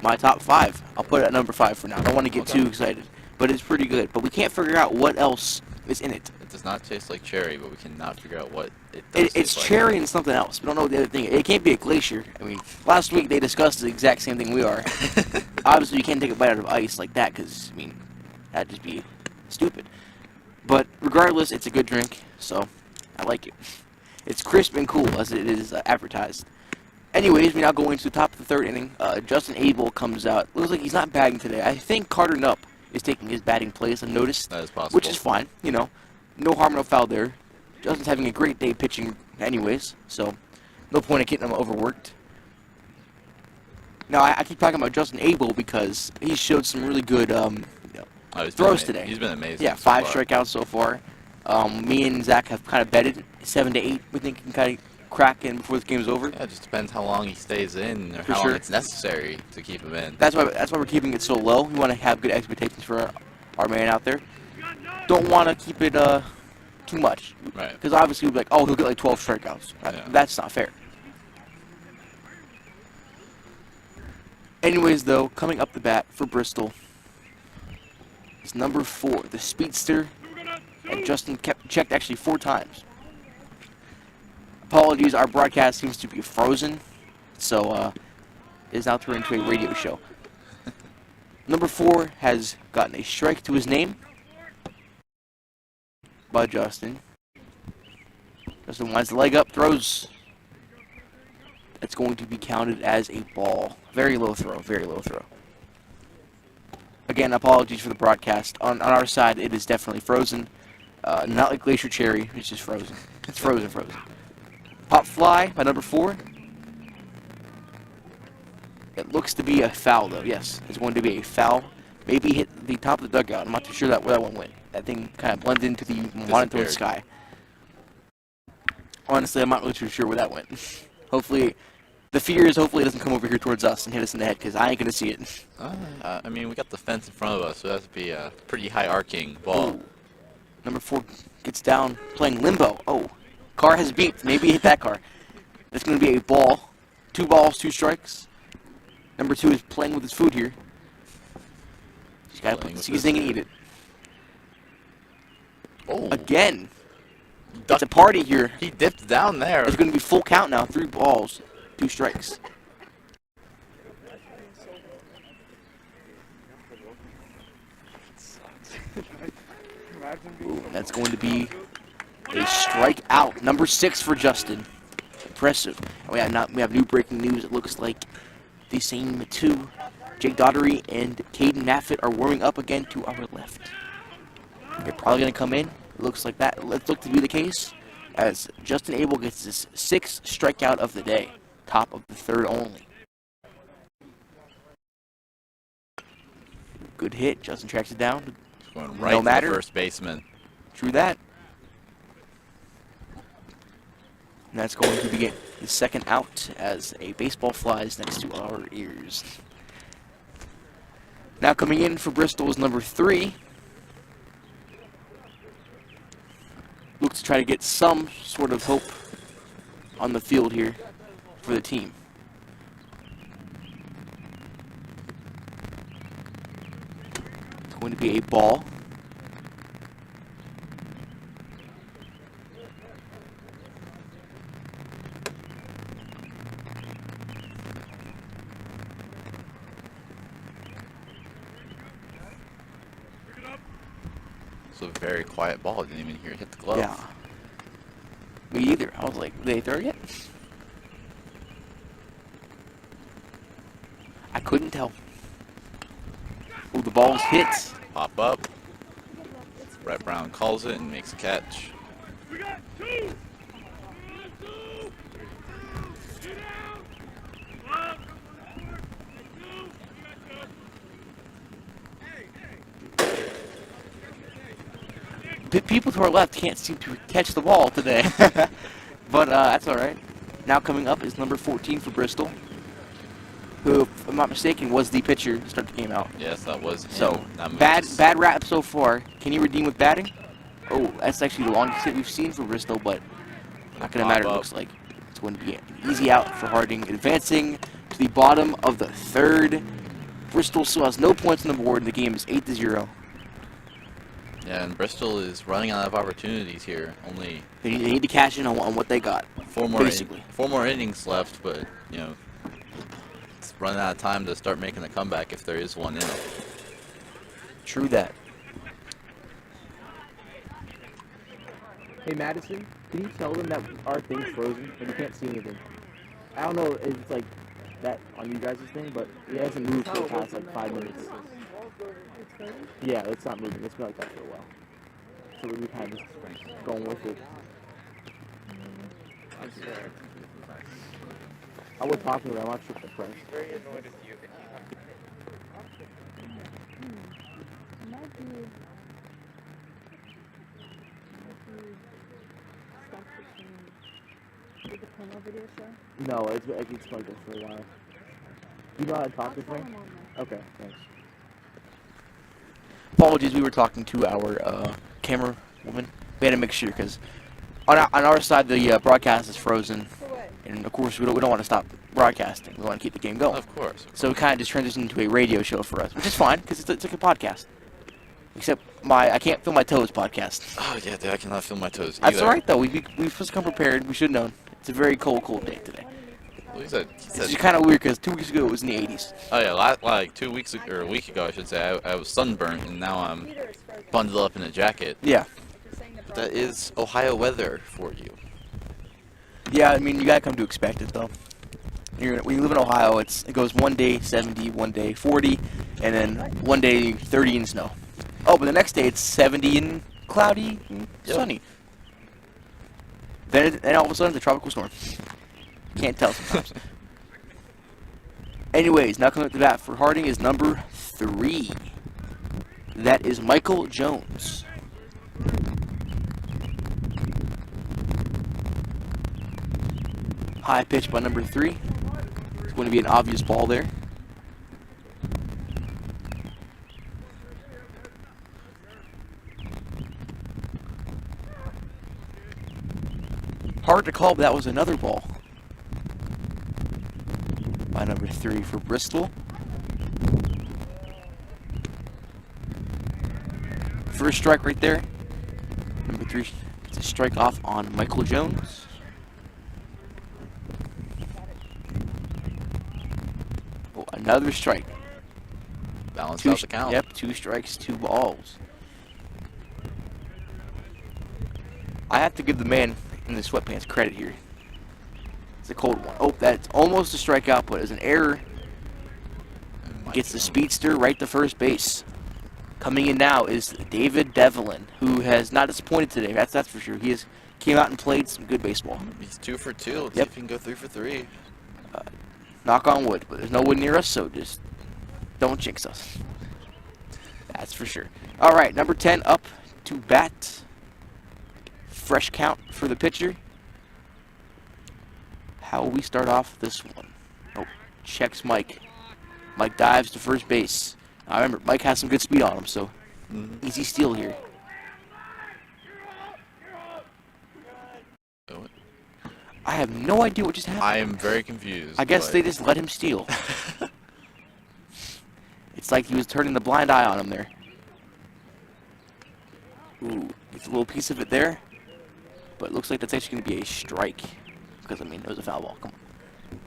my top 5. I'll put it at number 5 for now. I don't want to get too excited, but it's pretty good. But we can't figure out what else is in it. It does not taste like cherry, but we cannot figure out what it does It's taste like. cherry and something else. We don't know the other thing. It can't be a glacier. I mean, last week they discussed the exact same thing we are. Obviously, you can't take a bite out of ice like that because, I mean, that'd just be stupid. But regardless, it's a good drink, so I like it. It's crisp and cool as it is advertised. Anyways, we now go into the top of the 3rd inning. Justin Abel comes out. Looks like he's not batting today. I think Carter Nupp is taking his batting place. I noticed. That is possible. Which is fine, No harm, no foul there. Justin's having a great day pitching anyways, so no point in getting him overworked. Now, I keep talking about Justin Abel because he showed some really good He's throws been today. He's been amazing. Yeah, so 5 far. strikeouts so far. Me and Zach have kind of betted 7 to 8. We think he can kind of crack in before the game's over. Yeah, it just depends how long he stays in or For how sure. long it's necessary to keep him in. That's why we're keeping it so low. We want to have good expectations for our man out there. Don't want to keep it too much. Right. Because obviously we'd be like, oh, he'll get like 12 strikeouts. Yeah. That's not fair. Anyways, though, coming up the bat for Bristol is number 4, the speedster, and Justin checked actually 4 times. Apologies, our broadcast seems to be frozen, so it is now turned into a radio show. Number 4 has gotten a strike to his name by Justin. Justin winds the leg up, throws. That's going to be counted as a ball. Very low throw, very low throw. Again, apologies for the broadcast. On our side, it is definitely frozen. Not like Glacier Cherry, it's just frozen. It's frozen. Pop fly by number 4. It looks to be a foul, though. Yes, it's going to be a foul. Maybe hit the top of the dugout. I'm not too sure where that one went. That thing kind of blended into the monotone sky. Honestly, I'm not really too sure where that went. Hopefully, the fear is hopefully it doesn't come over here towards us and hit us in the head, because I ain't going to see it. I mean, we got the fence in front of us, so that would be a pretty high arcing ball. Ooh. Number 4 gets down, playing limbo. Oh, car has beeped. Maybe he hit that car. It's going to be a ball. 2 balls, 2 strikes. Number 2 is playing with his food here. He's got to put the seasoning and eat it. Oh. Again. It's a party here. He dipped down there. It's going to be full count now. 3 balls, 2 strikes. Ooh, that's going to be a strikeout. Number 6 for Justin. Impressive. And we have new breaking news. It looks like the same 2, Jake Daugherty and Caden Naffett, are warming up again to our left. They're probably going to come in. It looks like that. Let's look to be the case, as Justin Abel gets his 6th strikeout of the day. Top of the 3rd only. Good hit. Justin tracks it down. Going right to the first baseman. True that. And that's going to be the 2nd out as a baseball flies next to our ears. Now coming in for Bristol is number 3. Looks to try to get some sort of hope on the field here for the team. It's going to be a ball. It's a very quiet ball. I didn't even hear it hit the glove. Yeah. Me either. I was like, did they throw it yet? I couldn't tell. Oh, the ball's hit. Pop up. Brett Brown calls it and makes a catch. People to our left can't seem to catch the ball today. But that's all right. Now coming up is number 14 for Bristol, who, if I'm not mistaken, was the pitcher to start the game out. Yes, that was him. So, That bad rap so far. Can he redeem with batting? Oh, that's actually the longest hit we've seen for Bristol, but not going to matter, it looks like. It's going to be an easy out for Harding. Advancing to the bottom of the 3rd. Bristol still has no points on the board. The game is 8-0. Yeah, and Bristol is running out of opportunities here. Only They need to cash in on what they got. 4 more basically. 4 more innings left, but you know, it's running out of time to start making a comeback if there is one in. True that. Hey Madison, can you tell them that our thing's frozen and we can't see anything? I don't know if it's like that on you guys' thing, but it hasn't moved for the past like 5 minutes. Yeah, it's not moving. It's been like that for a while. So we're kind of just going with it. I would talk to them. I'm not sure if they're friends. Very annoyed with you. No, it's been like this for a while. You know how to talk to me? Okay, thanks. Apologies, we were talking to our camera woman we had to make sure because on our side the broadcast is frozen, and of course we don't want to stop broadcasting. We want to keep the game going. Of course. So it kind of just transitioned into a radio show for us, which is fine because it's like a podcast. Except I can't feel my toes podcast. Oh yeah, dude, I cannot feel my toes either. That's all right though. We supposed to come prepared. We should have known. It's a very cold day today. Well, he said It's kind of weird because 2 weeks ago it was in the 80s. oh yeah, like 2 weeks ago, or a week ago, I should say, I was sunburnt, and now I'm bundled up in a jacket. Yeah. But that is Ohio weather for you. Yeah, I mean, you gotta come to expect it, though. When you live in Ohio, it goes one day 70, one day 40, and then one day 30 and snow. Oh, but the next day it's 70 and cloudy and sunny. Then all of a sudden it's a tropical storm. Can't tell sometimes. Anyways, now coming up to bat for Harding is number 3. That is Michael Jones. High pitch by number 3. It's going to be an obvious ball there. Hard to call, but that was another ball. By number 3 for Bristol. First strike right there. Number 3 gets a strike off on Michael Jones. Oh, another strike. Balanced out the count. Yep, 2 strikes, 2 balls. I have to give the man in the sweatpants credit here. It's a cold one. Oh, that's almost a strikeout, but it's an error. Gets the speedster right to first base. Coming in now is David Devlin, who has not disappointed today. That's for sure. He came out and played some good baseball. He's 2 for 2. Let's see Yep. if he can go 3 for 3. Knock on wood, but there's no wood near us, so just don't jinx us. That's for sure. All right, number 10 up to bat. Fresh count for the pitcher. How will we start off this one? Oh, checks Mike. Mike dives to first base. I remember Mike has some good speed on him, so easy steal here. I have no idea what just happened. I am very confused. I guess they just let him steal. It's like he was turning the blind eye on him there. Ooh, gets a little piece of it there. But it looks like that's actually going to be a strike. Because, I mean, it was a foul ball. Come on.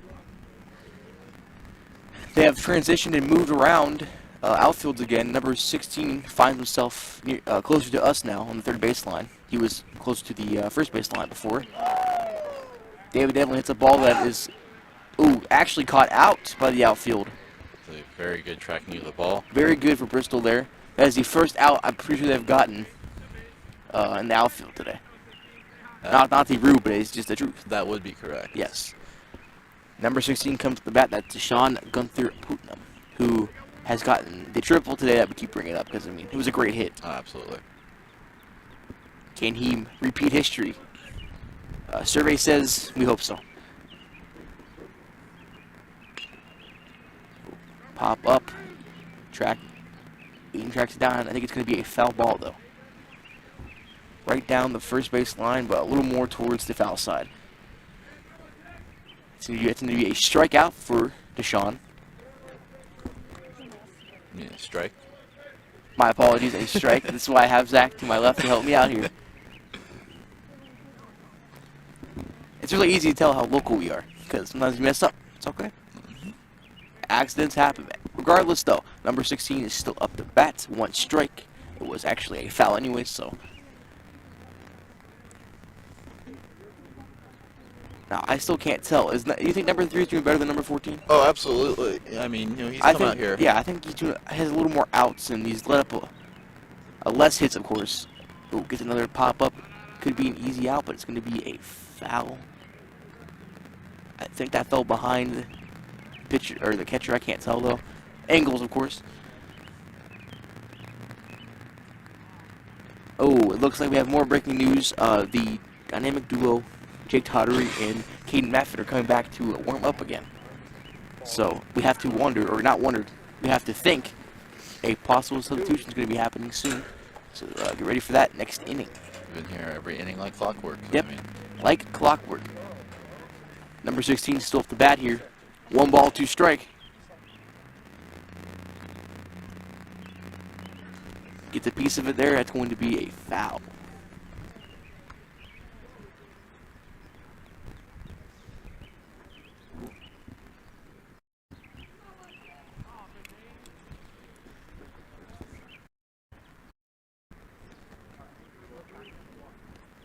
They have transitioned and moved around outfields again. Number 16 finds himself closer to us now on the third baseline. He was closer to the first baseline before. David Devlin hits a ball that is, actually caught out by the outfield. It's a very good tracking of the ball. Very good for Bristol there. That is the first out I'm pretty sure they've gotten in the outfield today. Not the rule, but it's just the truth. That would be correct. Yes. Number 16 comes to the bat. That's Deshaun Gunther Putnam, who has gotten the triple today that we keep bringing up because, I mean, it was a great hit. Oh, absolutely. Can he repeat history? Survey says we hope so. Pop up. Aiden tracks it down. I think it's going to be a foul ball, though. Right down the first base line, but a little more towards the foul side. It's going to be a strikeout for Deshaun. Yeah, strike. My apologies, a strike. This is why I have Zach to my left to help me out here. It's really easy to tell how local we are, because sometimes we mess up. It's okay. Accidents happen. Regardless, though, number 16 is still up to bat. 1 strike. It was actually a foul anyway, so. Now, I still can't tell. You think number 3 is doing better than number 14? Oh, absolutely. I mean, he's come out here. Yeah, I think has a little more outs, and he's let up a less hits, of course. Oh, gets another pop-up. Could be an easy out, but it's going to be a foul. I think that fell behind the pitcher, or the catcher. I can't tell, though. Angles, of course. Oh, it looks like we have more breaking news. The dynamic duo Jake Tottery and Caden Maffett are coming back to warm up again. So we have to wonder, or not wonder, we have to think a possible substitution is going to be happening soon. So get ready for that next inning. been here every inning like clockwork. Yep. I mean, Like clockwork. Number 16 still off the bat here. 1 ball, 2 strike. Gets a piece of it there. That's going to be a foul.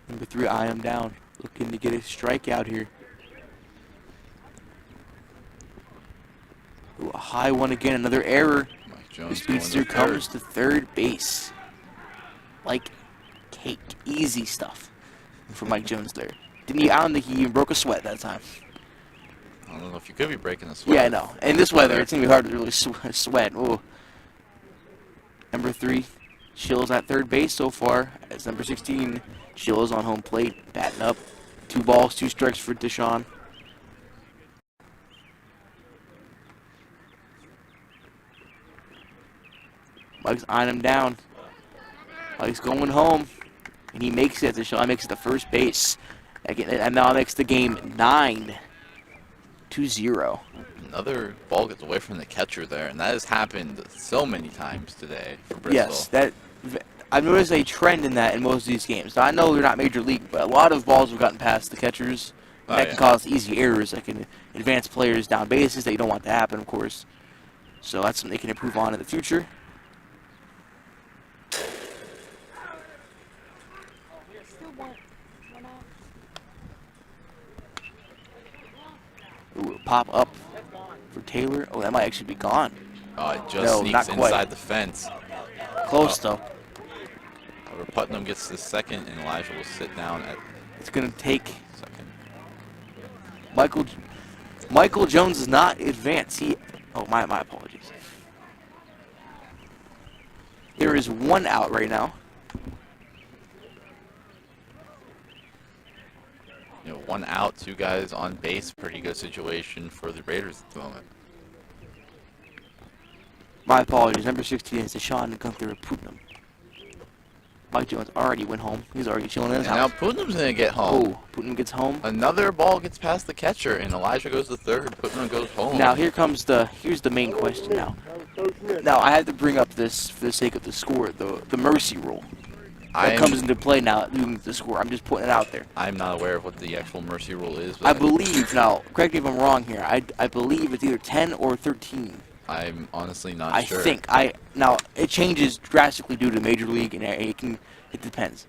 Number 3, I am down. Looking to get a strikeout here. Ooh, a high one again. Another error. Mike The Jones speedster comes to third base. Like cake. Easy stuff for Mike Jones there. I don't think he even broke a sweat that time. I don't know if you could be breaking a sweat. Yeah, I know. In this weather, it's going to be hard to really sweat. Ooh. Number 3, Shills at third base so far. As number 16, Shills on home plate, batting up. 2 balls, 2 strikes for Deshaun. Mike's eyeing him down. Mike's going home. And he makes it. Deshaun makes it to first base. And now makes the game 9-0. Another ball gets away from the catcher there, and that has happened so many times today for Bristol. Yes, I've noticed a trend in that in most of these games. Now, I know they're not major league, but a lot of balls have gotten past the catchers. Oh, That yeah. can cause easy errors that can advance players down bases that you don't want to happen, of course. So that's something they can improve on in the future. Ooh, pop up for Taylor. Oh, that might actually be gone. Oh, it just No, sneaks not quite. inside the fence. Close, though. However, Putnam gets the second, and Elijah will sit down at It's going to take second. Michael Jones does not advance. My apologies. There is 1 out right now. 1 out, 2 guys on base. Pretty good situation for the Raiders at the moment. My apologies. Number 16 is Deshaun Gunther Putnam. Mike Jones already went home. He's already chilling in his And now house. Putnam's going to get home. Oh, Putnam gets home. Another ball gets past the catcher, and Elijah goes to third. Putnam goes home. Now here's the main question now. Now I have to bring up this for the sake of the score, the mercy rule. That comes into play now doing the score. I'm just putting it out there. I'm not aware of what the actual mercy rule is. But I believe, now, correct me if I'm wrong here, I believe it's either 10 or 13. I'm honestly not I sure. think. Now, it changes drastically due to Major League, and it depends.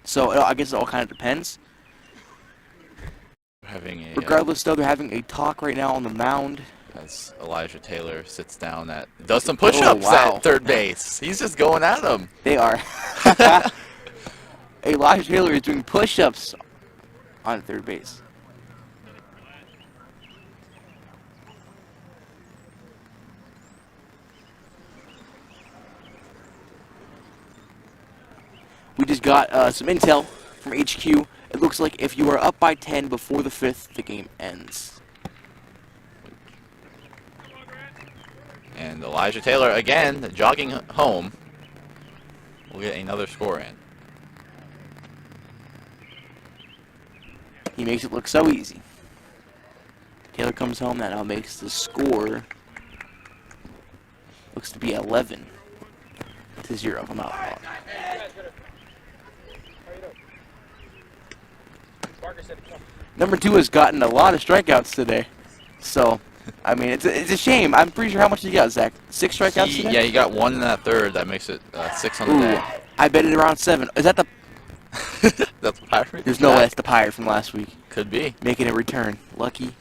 So, I guess it all kind of depends. Regardless, though, they're having a talk right now on the mound. As Elijah Taylor sits down does some push-ups wow. at third base. He's just going at him. They are. Elijah Taylor is doing push-ups on third base. We just got some intel from HQ. It looks like if you are up by 10 before the 5th, the game ends. And Elijah Taylor, again, jogging home. We'll get another score in. He makes it look so easy. Taylor comes home. That now makes the score, looks to be 11-0, if I'm not wrong. Number 2 has gotten a lot of strikeouts today. So, I mean, it's a shame. I'm pretty sure how much did he got, Zach? 6 strikeouts today? Yeah, he got 1 in that third. That makes it 6 on the Ooh, day. I bet it around 7. Is that the... That's the Pirate? There's no way that's the Pirate from last week. Could be. Making a return. Lucky.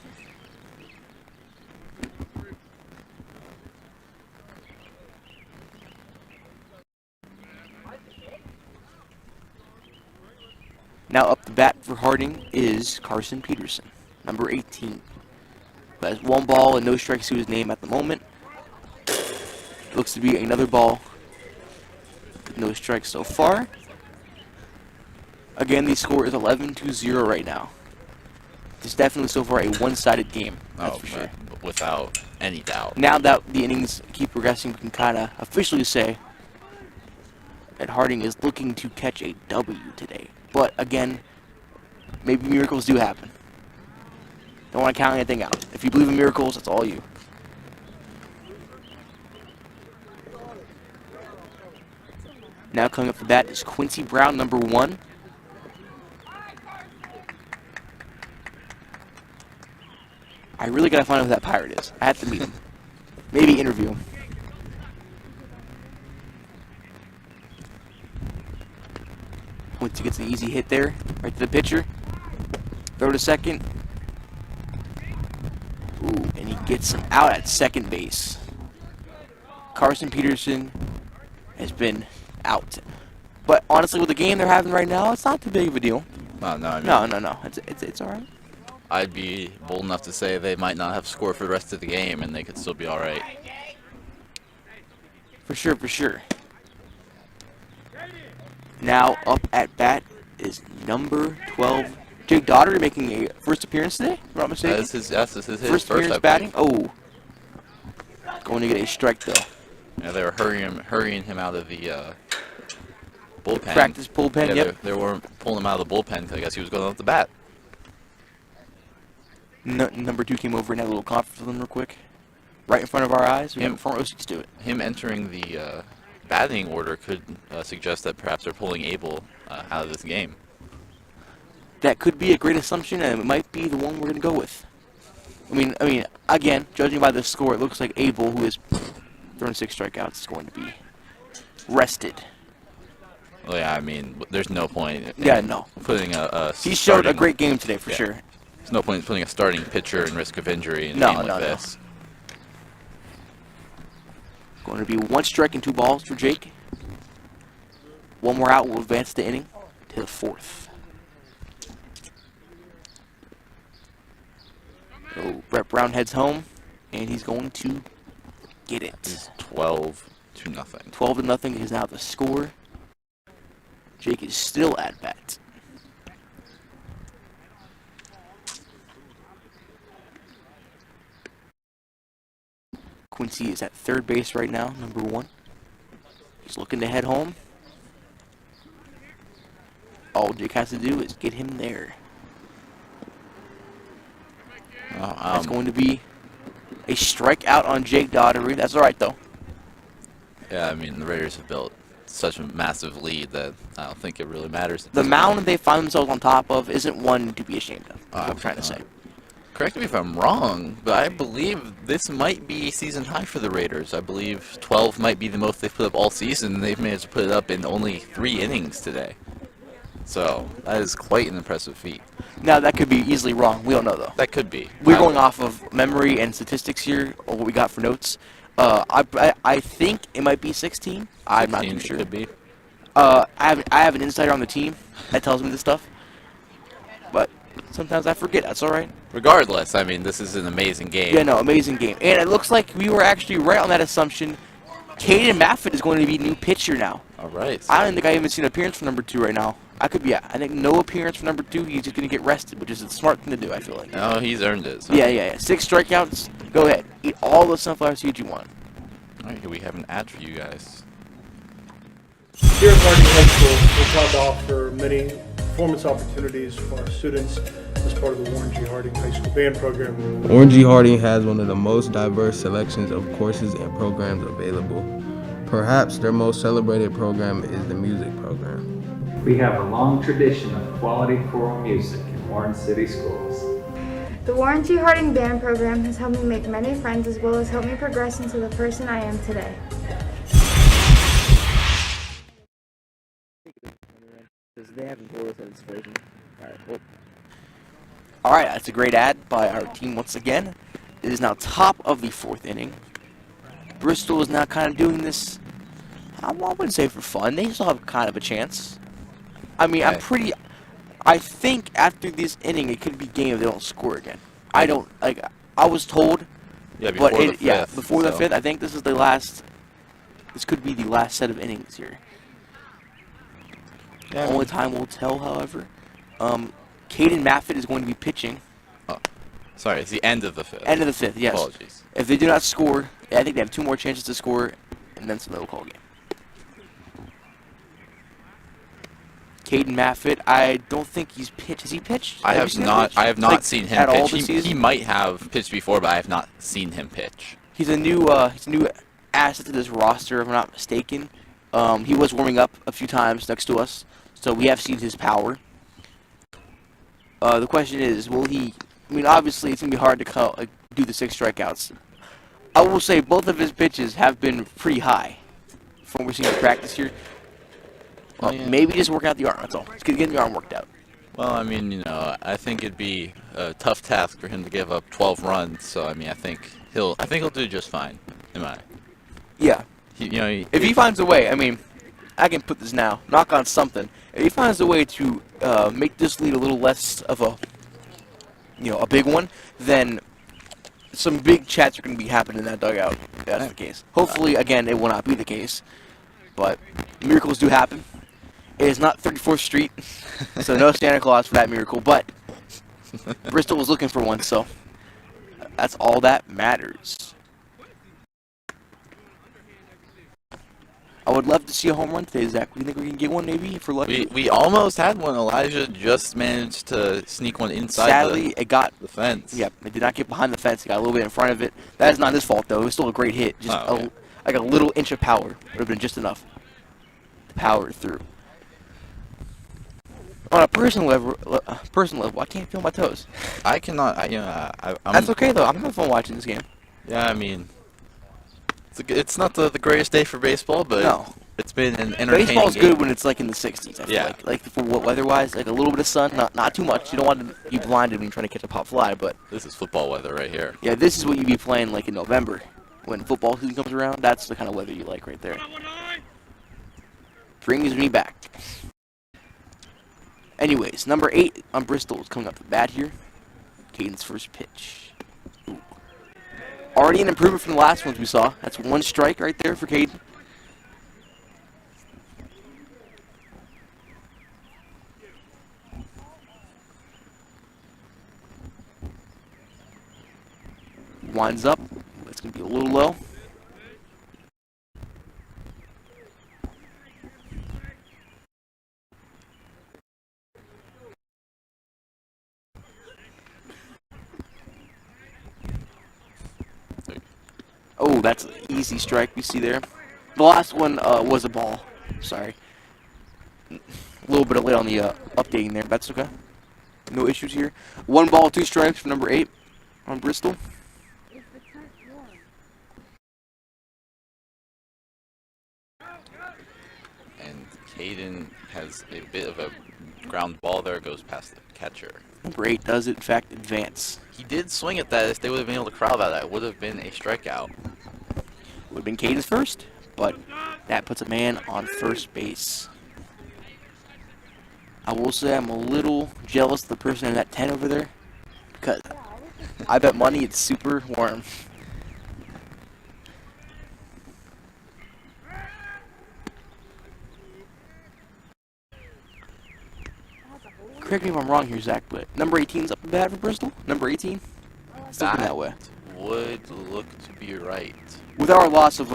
Now up the bat for Harding is Carson Peterson, number 18. But has 1 ball and no strikes to his name at the moment. Looks to be another ball with no strikes so far. Again, the score is 11-0 right now. It's definitely so far a one-sided game, that's for sure. Without any doubt. Now that the innings keep progressing, we can kind of officially say that Harding is looking to catch a W today. But again, maybe miracles do happen. Don't want to count anything out. If you believe in miracles, that's all you. Now coming up for that is Quincy Brown, number 1. I really gotta find out who that pirate is. I have to meet him. Maybe interview him. Quincy gets an easy hit there, right to the pitcher. Throw to second. Ooh, and he gets him out at second base. Carson Peterson has been out. But honestly, with the game they're having right now, it's not too big of a deal. No, I mean, No. It's all right. I'd be bold enough to say they might not have scored for the rest of the game, and they could still be all right. For sure. Now up at bat is number 12, Jake Daugherty, making a first appearance today, if I'm not mistaken. This is his first appearance I batting. believe. Oh, going to get a strike though. Yeah, they were hurrying him out of the bullpen. Practice bullpen. Yeah, Yep. they weren't pulling him out of the bullpen because I guess he was going off the bat. Number 2 came over and had a little conference with him real quick, right in front of our eyes. We have front row seats to it. Him entering the batting order could suggest that perhaps they're pulling Abel out of this game. That could be a great assumption, and it might be the one we're going to go with. I mean, again, judging by the score, it looks like Abel, who has thrown 6 strikeouts, is going to be rested. Well, yeah, I mean, there's no point. No. Putting He showed a great game today, for sure. There's no point in putting a starting pitcher in risk of injury in a game like this. Going to be 1 strike and 2 balls for Jake. 1 more out will advance the inning to the 4th. So Brett Brown heads home, and he's going to get it. It's 12-0. 12-0 is now the score. Jake is still at bat. Quincy is at third base right now, number 1. He's looking to head home. All Jake has to do is get him there. That's going to be a strikeout on Jake Daugherty. That's all right, though. Yeah, I mean, the Raiders have built such a massive lead that I don't think it really matters. The mound they find themselves on top of isn't one to be ashamed of. That's what I'm trying to say. Correct me if I'm wrong, but I believe this might be season high for the Raiders. I believe 12 might be the most they've put up all season. They've managed to put it up in only 3 innings today. So, that is quite an impressive feat. Now, that could be easily wrong. We don't know, though. That could be. We're going off of memory and statistics here, or what we got for notes. I think it might be 16. I'm not too sure. Could be. I have an insider on the team that tells me this stuff. But sometimes I forget. That's all right. Regardless, I mean, this is an amazing game. Yeah, no, amazing game. And it looks like we were actually right on that assumption. Caden Maffett is going to be new pitcher now. All right. I don't think I even seen an appearance for number 2 right now. I could be, yeah. I think no appearance for number 2. He's just going to get rested, which is a smart thing to do, I feel like. No, he's earned it. So. Yeah. 6 strikeouts. Go ahead. Eat all the sunflower seeds you want. All right, here we have an ad for you guys. Here at Harding High School, we're proud to offer many performance opportunities for our students as part of the Warren G. Harding High School Band Program. Warren G. Harding has one of the most diverse selections of courses and programs available. Perhaps their most celebrated program is the music program. We have a long tradition of quality choral music in Warren City Schools. The Warren G. Harding Band Program has helped me make many friends as well as helped me progress into the person I am today. They haven't told us that it's frozen. All right, that's a great ad by our team once again. It is now top of the 4th inning. Bristol is now kind of doing this, I wouldn't say for fun. They still have kind of a chance. I mean, Okay. I think after this inning, it could be game if they don't score again. I don't, like, I was told. Yeah, before the 5th. Before the 5th. I think this is the last, this could be the last set of innings here. Yeah, Only time will tell, however. Caden Maffett is going to be pitching. Oh, sorry, it's the end of the 5th. End of the 5th, yes. Apologies. If they do not score, I think they have 2 more chances to score, and then it's a no-call game. Caden Maffitt. I don't think he's pitched. Has he pitched? I have not. I have not like, seen him at all pitch. this He season? might have pitched before, but I have not seen him pitch. He's a new asset to this roster, if I'm not mistaken. He was warming up a few times next to us, so we have seen his power. The question is, will he? I mean, obviously, it's gonna be hard to do the 6 strikeouts. I will say both of his pitches have been pretty high from what we're seeing in practice here. Maybe just working out the arm. That's all. Just getting the arm worked out. Well, I mean, you know, I think it'd be a tough task for him to give up 12 runs. So, I mean, I think he'll do just fine. Yeah. If he finds a way, I mean, I can put this now. Knock on something. If he finds a way to make this lead a little less of a big one, then some big chats are going to be happening in that dugout. If that's the case. Hopefully, again, it will not be the case. But miracles do happen. It is not 34th Street, so no Santa Claus for that miracle. But Bristol was looking for one, so that's all that matters. I would love to see a home run today, Zach. Do you think we can get one, maybe, if we're lucky? We almost had one. Elijah just managed to sneak one inside. Sadly, it got the fence. Yep, it did not get behind the fence. It got a little bit in front of it. That is not his fault, though. It was still a great hit. Just like a little inch of power would have been just enough to power through. On a personal level, I can't feel my toes. I cannot. That's okay, though. I'm having fun watching this game. Yeah, I mean, it's not the greatest day for baseball, but no. It's been an entertaining Baseball's game. good when it's like in the 60s. I feel like for weather-wise, like a little bit of sun, not too much. You don't want to be blinded when you're trying to catch a pop fly, but this is football weather right here. Yeah, this is what you'd be playing like in November when football season comes around. That's the kind of weather you like right there. Brings me back. Anyways, number 8 on Bristol is coming up to bat here. Caden's first pitch. Ooh. Already an improvement from the last ones we saw. That's 1 strike right there for Caden. Winds up. It's going to be a little low. Oh, that's an easy strike we see there. The last one was a ball. Sorry. A little bit of late on the updating there, but that's okay. No issues here. 1 ball, 2 strikes for number 8 on Bristol. And Caden has a bit of a ground ball there, goes past the catcher. Number 8 does, in fact, advance. He did swing at that. If they would have been able to corral that, it would have been a strikeout. Would have been Caden's first, but that puts a man on first base. I will say I'm a little jealous of the person in that tent over there, because I bet money it's super warm. Correct me if I'm wrong here, Zach, but number 18's up and bad for Bristol? Number 18? It's looking that way. Would look to be right. With our loss of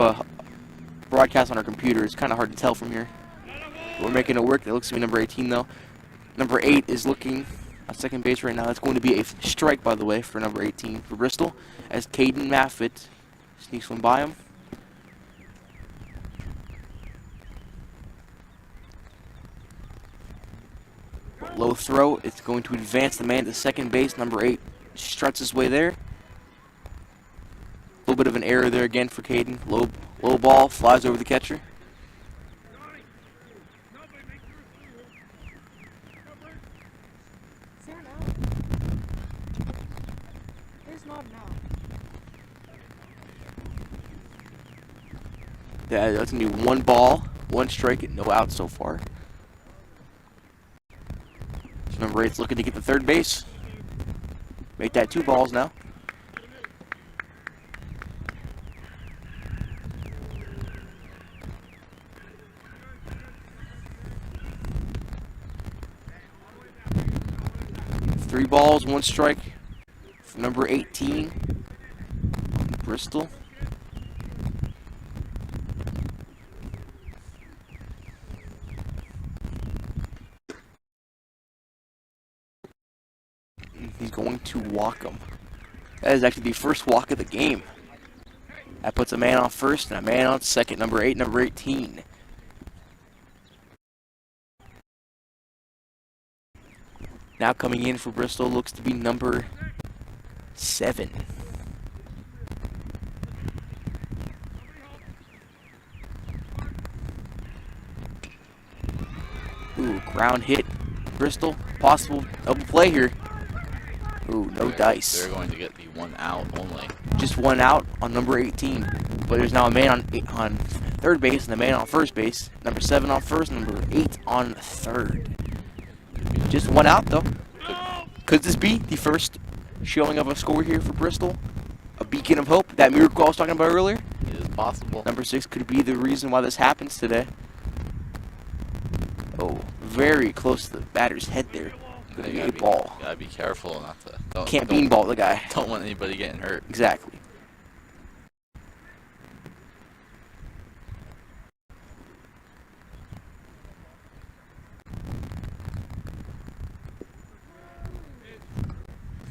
broadcast on our computer, it's kind of hard to tell from here. We're making it work. It looks to be number 18, though. Number 8 is looking at second base right now. It's going to be a strike, by the way, for number 18 for Bristol, as Caden Maffitt sneaks one by him. Low throw. It's going to advance the man to second base. Number 8 struts his way there. A little bit of an error there again for Caden. Low ball flies over the catcher. Yeah, that's gonna be 1 ball, 1 strike, and no outs so far. So number 8's looking to get to third base. Make that 2 balls now. Three balls, 1 strike for number 18, Bristol. He's going to walk him. That is actually the first walk of the game. That puts a man on first and a man on second. Number 8, number 18. Now coming in for Bristol looks to be number 7. Ooh, ground hit. Bristol, possible double play here. Ooh, no dice. They're going to get the 1 out only. Just 1 out on number 18. But there's now a man on third base and a man on first base. Number 7 on first, number 8 on third. Just 1 out though. Could this be the first showing of a score here for Bristol? A beacon of hope? That miracle I was talking about earlier? It is possible. Number 6 could be the reason why this happens today. Oh, very close to the batter's head there. Gonna be a ball. Gotta be careful not to. Can't beanball the guy. Don't want anybody getting hurt. Exactly.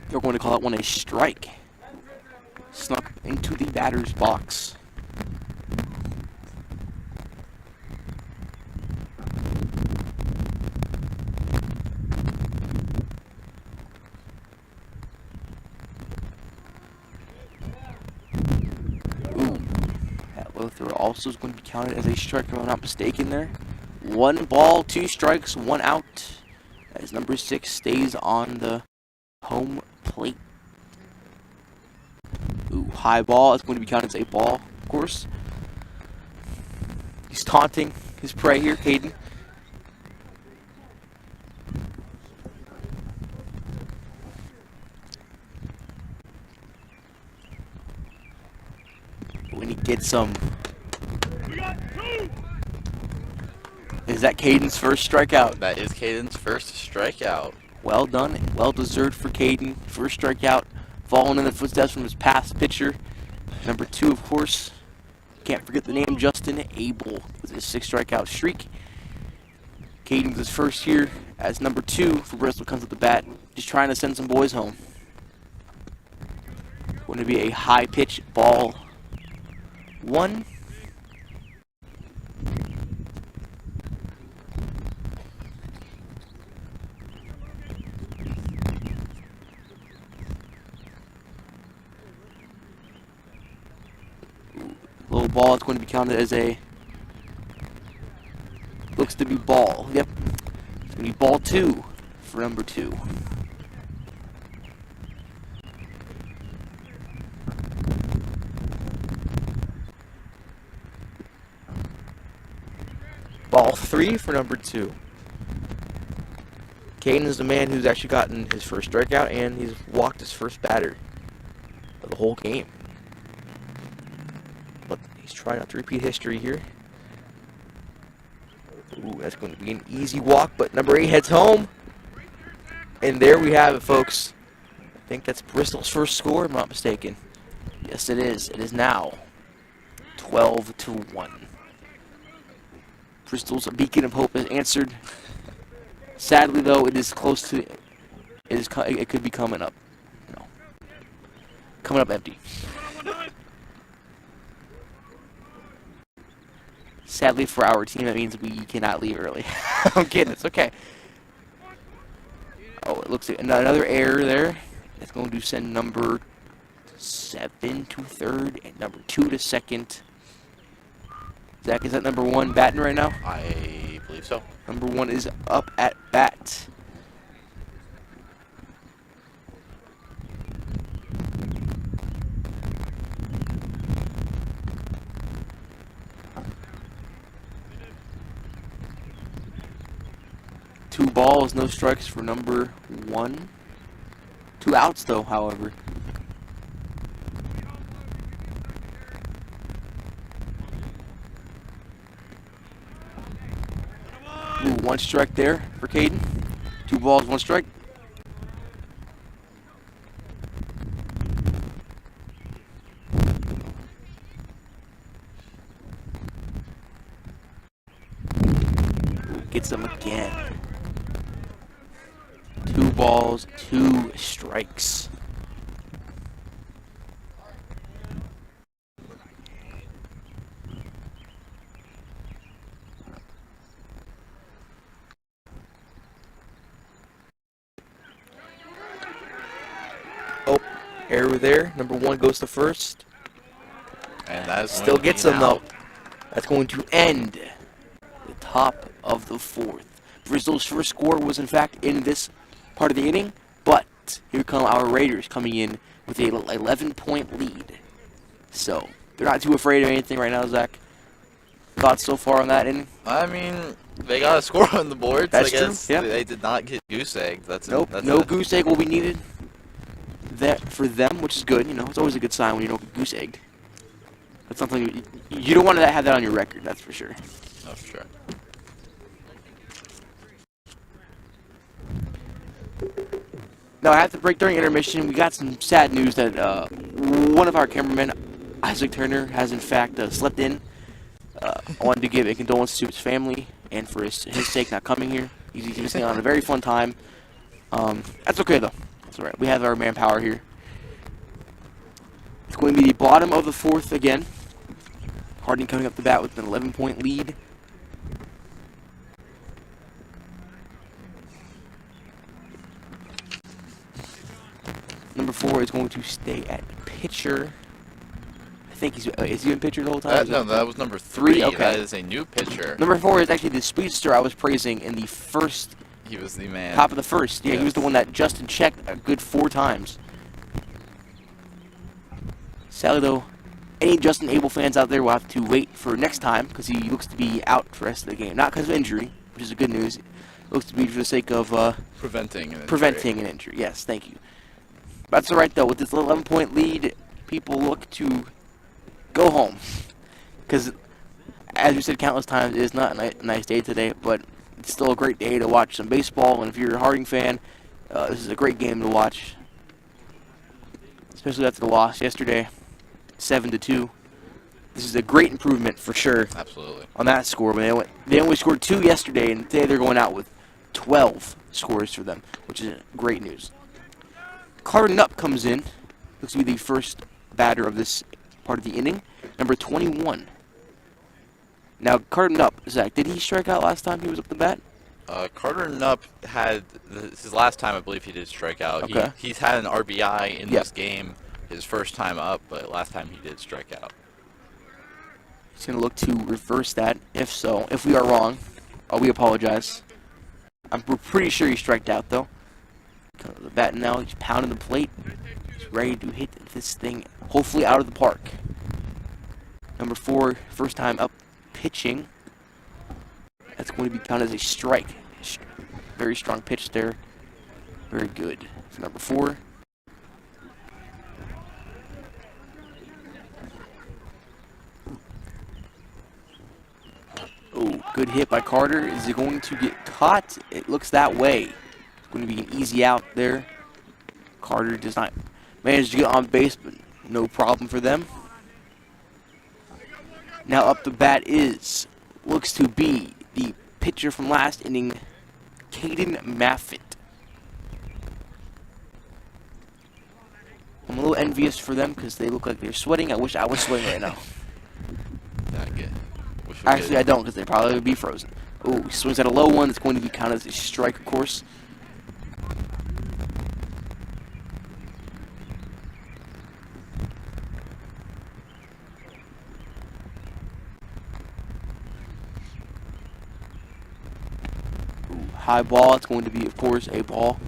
They're going to call that one a strike. Snuck into the batter's box. Throw also is going to be counted as a strike, if I'm not mistaken there. 1 ball, 2 strikes, 1 out. As number 6 stays on the home plate. Ooh, high ball. It's going to be counted as a ball, of course. He's taunting his prey here, Caden. When he gets some. Is that Caden's first strikeout? That is Caden's first strikeout. Well done, well deserved for Caden. First strikeout, following in the footsteps from his past pitcher. Number 2, of course. Can't forget the name, Justin Abel, with his 6 strikeout streak. Caden with his first here as number 2 for Bristol comes at the bat, just trying to send some boys home. Going to be a high pitch ball 1. Low ball, it's going to be counted as a, looks to be ball. Yep, it's going to be ball 2 for number 2. Ball 3 for number 2. Caden is the man who's actually gotten his first strikeout, and he's walked his first batter of the whole game. But he's trying not to repeat history here. Ooh, that's going to be an easy walk, but number 8 heads home. And there we have it, folks. I think that's Bristol's first score, if I'm not mistaken. Yes, it is. It is now 12-1. Bristol's beacon of hope is answered. Sadly, though, it is close to. It could be coming up. No, coming up empty. Sadly for our team, that means we cannot leave early. I'm kidding. It's okay. Oh, it looks like another error there. That's going to send number 7 to third and number 2 to second. Zach, is that number 1 batting right now? I believe so. Number 1 is up at bat. Two balls, no strikes for number 1. 2 outs, though, however. Ooh, 1 strike there for Caden. 2 balls, 1 strike. Ooh, gets them again. 2 balls, 2 strikes. Oh, error there. Number 1 goes to first. And that is Still gets them out. though. That's going to end the top of the 4th. Bristol's first score was in fact in this part of the inning, but here come our Raiders coming in with a 11-point lead. So they're not too afraid of anything right now, Zach. Thoughts so far on that inning? I mean, they got a score on the board. That's I guess true. Yeah. They did not get goose egg. Nope. No goose egg will be needed. That for them, which is good. You know, it's always a good sign when you don't get goose egged. That's something you don't want to have that on your record. That's for sure. Oh, for sure. Now, I have to break during intermission. We got some sad news that one of our cameramen, Isaac Turner, has in fact slept in. I wanted to give a condolence to his family and for his sake not coming here. He's missing out on a very fun time. That's okay, though. That's all right. We have our manpower here. It's going to be the bottom of the 4th again. Harding coming up the bat with an 11-point lead. Number 4 is going to stay at pitcher. I think is he in pitcher the whole time? No, that was number 3. Okay. That is a new pitcher. Number 4 is actually the speedster I was praising in the first. He was the man. Top of the 1st. Yeah, yes. He was the one that Justin checked a good 4 times. Sadly, though, any Justin Abel fans out there will have to wait for next time because he looks to be out for the rest of the game. Not because of injury, which is a good news. It looks to be for the sake of preventing an injury. Yes, thank you. That's all right, though. With this 11-point lead, people look to go home. Because, as we said countless times, it is not a nice day today, but it's still a great day to watch some baseball. And if you're a Harding fan, this is a great game to watch. Especially after the loss yesterday, 7-2. This is a great improvement for sure. Absolutely. On that score, but they only scored 2 yesterday, and today they're going out with 12 scores for them, which is great news. Carter Nupp comes in. Looks to be the first batter of this part of the inning. Number 21. Now, Carter Nupp, Zach, did he strike out last time he was up the bat? Carter Nupp had his last time, I believe he did strike out. Okay. He's had an RBI in this game, his first time up, but last time he did strike out. He's going to look to reverse that. If so, if we are wrong, we apologize. We're pretty sure he striked out, though. The bat now, he's pounding the plate. He's ready to hit this thing, hopefully out of the park. Number 4, first time up pitching. That's going to be counted as a strike. Very strong pitch there. Very good. For number 4. Oh, good hit by Carter. Is it going to get caught? It looks that way. It's going to be an easy out there. Carter does not manage to get on base, but no problem for them. Now up the bat looks to be the pitcher from last inning, Caden Maffitt. I'm a little envious for them because they look like they're sweating. I wish I was sweating right now. Actually, I don't because they probably would be frozen. Oh, he swings at a low one. It's going to be counted as a strike, of course. High ball. It's going to be, of course, a ball.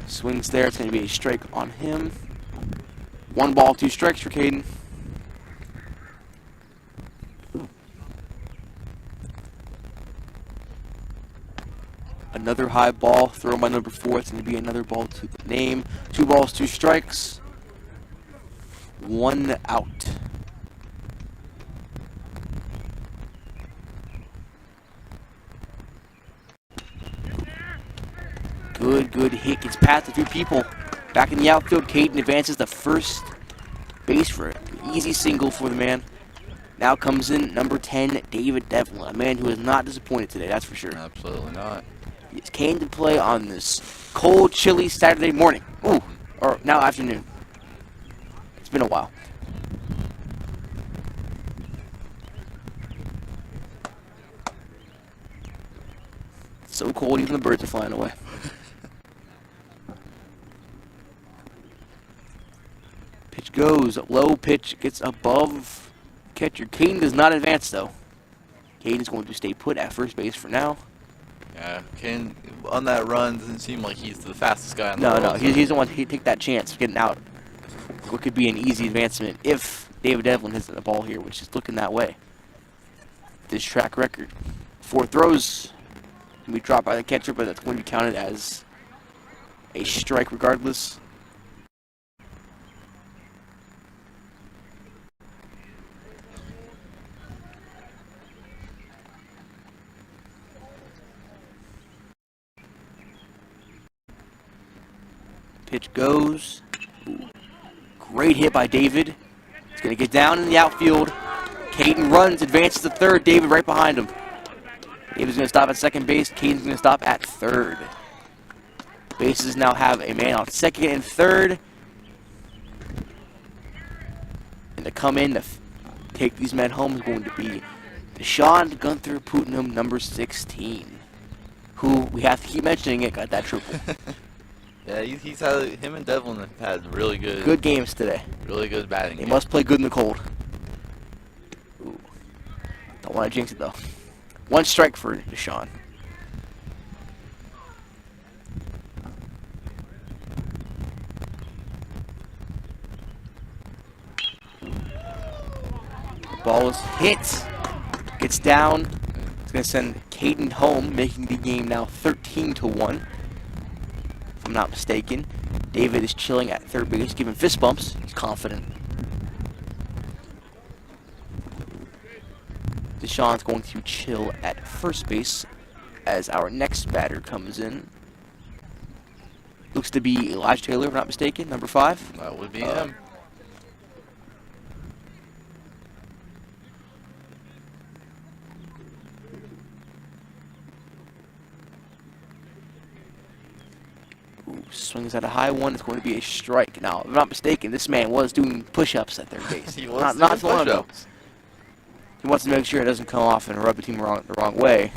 Swings there. It's going to be a strike on him. 1 ball, 2 strikes for Caden. Another high ball thrown by number 4. It's going to be another ball to the name. 2 balls, 2 strikes. 1 out. Good hit. Gets past a few people. Back in the outfield, Caden advances to first. base for an easy single for the man. Now comes in number 10, David Devlin, a man who is not disappointed today, that's for sure. Absolutely not. He came to play on this cold, chilly Saturday morning. Ooh, or now afternoon. It's been a while. It's so cold, even the birds are flying away. Pitch goes, low pitch gets above catcher. Caden does not advance though. Caden is going to stay put at first base for now. Yeah, Kane on that run doesn't seem like he's the fastest guy on the world. No, he's the one to take that chance of getting out. What could be an easy advancement if David Devlin hits the ball here, which is looking that way. This track record. 4 throws can be dropped by the catcher, but that's going to be counted as a strike regardless. Pitch goes. Ooh. Great hit by David. He's going to get down in the outfield. Caden runs, advances to third. David right behind him. David's going to stop at second base. Caden's going to stop at third. Bases now have a man on second and third. And to come in to take these men home is going to be Deshaun Gunther Putnam, number 16, who we have to keep mentioning it, got that triple. Yeah, he's had, him and Devlin have had really good games today. Really good batting. They must play good in the cold. Ooh. Don't want to jinx it though. 1 strike for Deshaun. Ball is hit. Gets down. It's going to send Caden home, making the game now 13-1. If I'm not mistaken. David is chilling at third base, giving fist bumps. He's confident. Deshaun's going to chill at first base as our next batter comes in. Looks to be Elijah Taylor, if I'm not mistaken, number 5. That would be him. Swings at a high one. It's going to be a strike. Now, if I'm not mistaken, this man was doing push-ups at third base. He was doing push-ups. He wants to make sure it doesn't come off and rub the team the wrong way.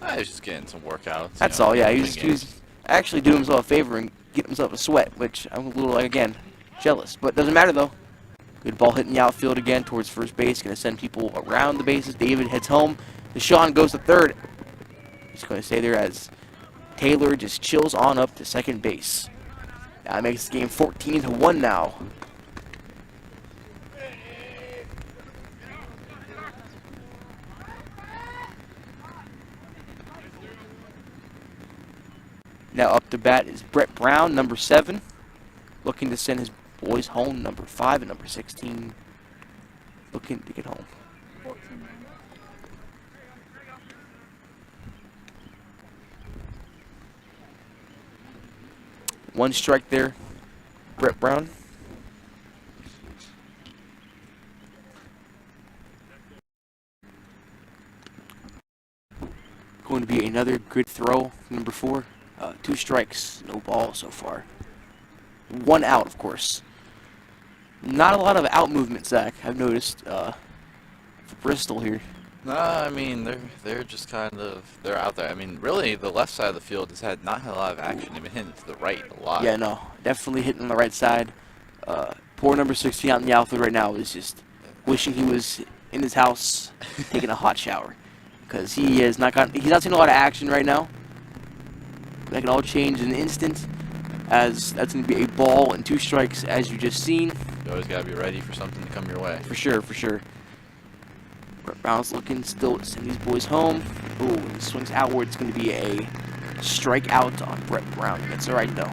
He was just getting some workouts. That's all, yeah. He was actually doing himself a favor and getting himself a sweat, which I'm a little, again, jealous. But doesn't matter, though. Good ball hitting the outfield again towards first base. Going to send people around the bases. David heads home. Deshaun goes to third. He's going to stay there as Taylor just chills on up to second base. That makes the game 14-1 now. Now up to bat is Brett Brown, number 7, looking to send his boys home. Number 5 and number 16 looking to get home. 1 strike there, Brett Brown. Going to be another good throw, number 4. 2 strikes, no ball so far. 1 out, of course. Not a lot of out movement, Zach, I've noticed for Bristol here. No, I mean they're just kind of out there. I mean, really, the left side of the field has not had a lot of action. They've been hitting to the right a lot. Yeah, no, definitely hitting on the right side. Poor number 16 out in the outfield right now is just wishing he was in his house taking a hot shower, because he's not seeing a lot of action right now. That can all change in an instant, as that's going to be a ball and 2 strikes, as you just seen. You always got to be ready for something to come your way. For sure, for sure. Brett Brown's looking still to send these boys home. Ooh, he swings outward. It's going to be a strikeout on Brett Brown. That's all right, though.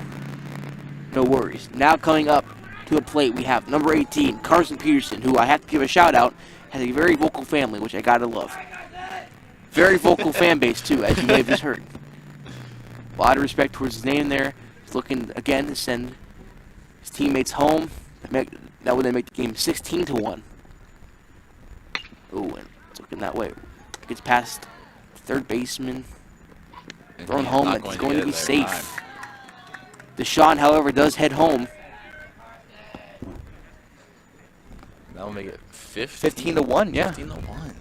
No worries. Now coming up to the plate, we have number 18, Carson Peterson, who I have to give a shout-out, has a very vocal family, which I got to love. Very vocal fan base, too, as you may have just heard. A lot of respect towards his name there. He's looking, again, to send his teammates home. That would then make the game 16-1. Ooh, and it's looking that way. Gets past third baseman. Thrown home. That's going to be safe. Deshaun, however, does head home. That'll make it 15-1. Yeah. 15-1.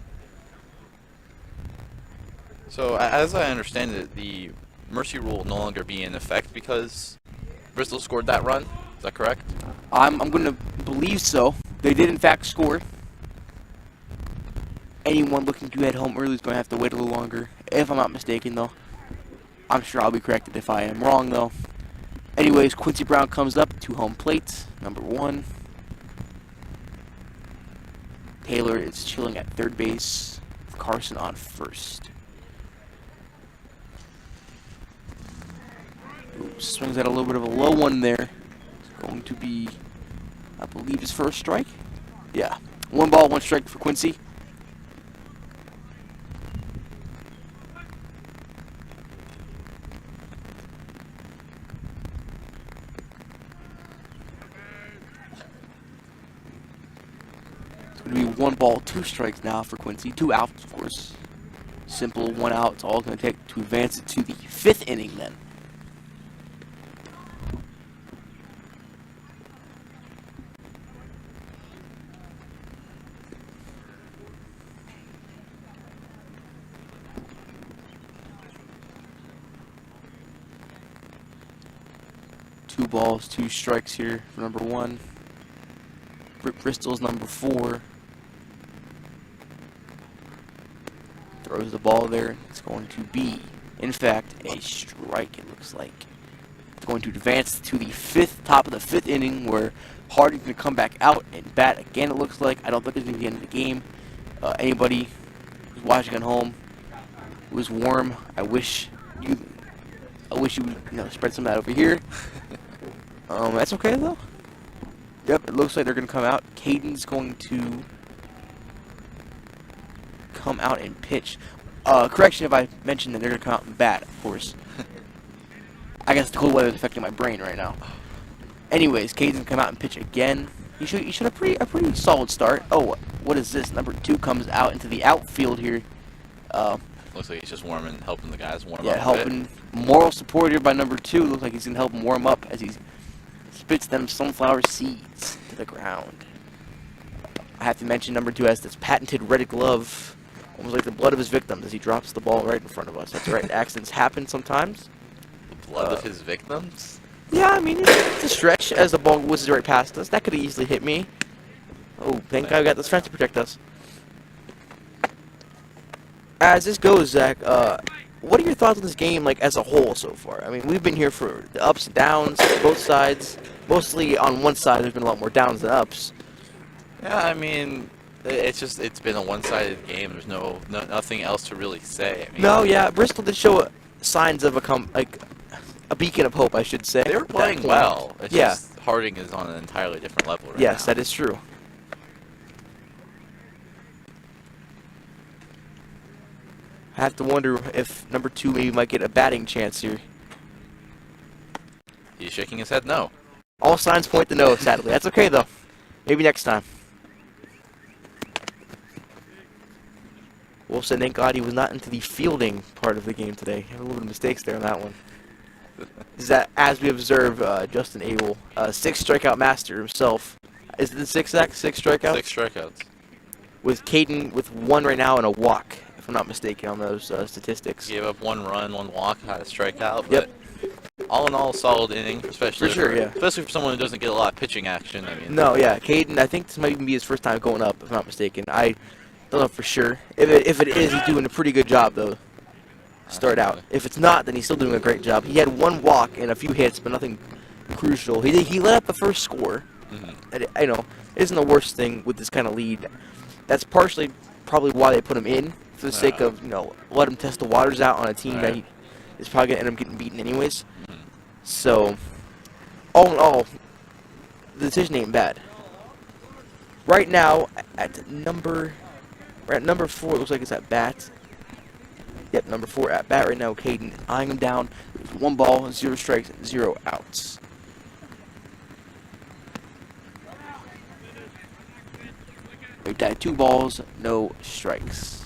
So, as I understand it, the mercy rule will no longer be in effect because Bristol scored that run. Is that correct? I'm going to believe so. They did, in fact, score. Anyone looking to head home early is going to have to wait a little longer, if I'm not mistaken, though. I'm sure I'll be corrected if I am wrong, though. Anyways, Quincy Brown comes up to home plate, number 1. Taylor is chilling at third base, with Carson on first. Ooh, swings at a little bit of a low one there. It's going to be, I believe, his first strike. Yeah, 1 ball, 1 strike for Quincy. It's going to be 1 ball, 2 strikes now for Quincy. 2 outs, of course. Simple 1 out. It's all going to take to advance it to the 5th inning then. Two balls, 2 strikes here for number 1. Bristol's number 4. Throws the ball there. It's going to be, in fact, a strike, it looks like. It's going to advance to the 5th, top of the 5th inning, where Harding's going to come back out and bat again, it looks like. I don't think it's going to be the end of the game. Anybody who's watching at home, it was warm. I wish you would, spread some of that over here. That's okay, though. Yep, it looks like they're going to come out. Caden's going to come out and pitch. Correction if I mentioned that they're going to come out and bat, of course. I guess the cold weather is affecting my brain right now. Anyways, Caden's going to come out and pitch again. You should have a pretty solid start. Oh, what is this? Number 2 comes out into the outfield here. Looks like he's just helping the guys warm up. Yeah, helping. Moral support here by number 2. Looks like he's going to help them warm up as he spits them sunflower seeds to the ground. I have to mention number 2 has this patented red glove, almost like the blood of his victims, as he drops the ball right in front of us. That's right. Accidents happen sometimes. The blood of his victims? Yeah, I mean, it's a stretch as the ball whizzes right past us. That could have easily hit me. Oh, thank God we got this fence to protect us. As this goes, Zach, what are your thoughts on this game, like, as a whole so far? I mean, we've been here for the ups and downs, both sides. Mostly on one side, there's been a lot more downs than ups. Yeah, I mean, it's been a one-sided game. There's nothing else to really say. I mean, No, yeah, Bristol did show signs of a beacon of hope, I should say. they were playing well. It's Yeah. just Harding is on an entirely different level right Yes, now. that is true. I have to wonder if number 2 maybe might get a batting chance here. He's shaking his head no. All signs point to no, sadly. That's okay, though. Maybe next time. Wolf said, thank God he was not into the fielding part of the game today. Had a little bit of mistakes there on that one. Is that, as we observe, Justin Abel, 6 strikeout master himself. Is it the 6, Zach? 6 strikeouts? 6 strikeouts. With Caden with 1 right now and a walk, if I'm not mistaken, on those statistics. He gave up 1 run, 1 walk, had a strikeout. Yep. But all in all, solid inning, especially For sure, yeah. especially for someone who doesn't get a lot of pitching action. I mean, No, yeah, Caden, I think this might even be his first time going up, if I'm not mistaken. I don't know for sure. If it is, he's doing a pretty good job, though. Start out. If it's not, then he's still doing a great job. He had 1 walk and a few hits, but nothing crucial. He let up the first score. And I know it isn't the worst thing with this kind of lead. That's partially probably why they put him in, for the sake of, let him test the waters out on a team that he is probably going to end up getting beaten anyways. So, all in all, the decision ain't bad. Right now, at number 4, it looks like it's at bat. Yep, number 4 at bat right now. Caden eyeing him down. 1 ball, 0 strikes, 0 outs. keep that 2 balls, no strikes.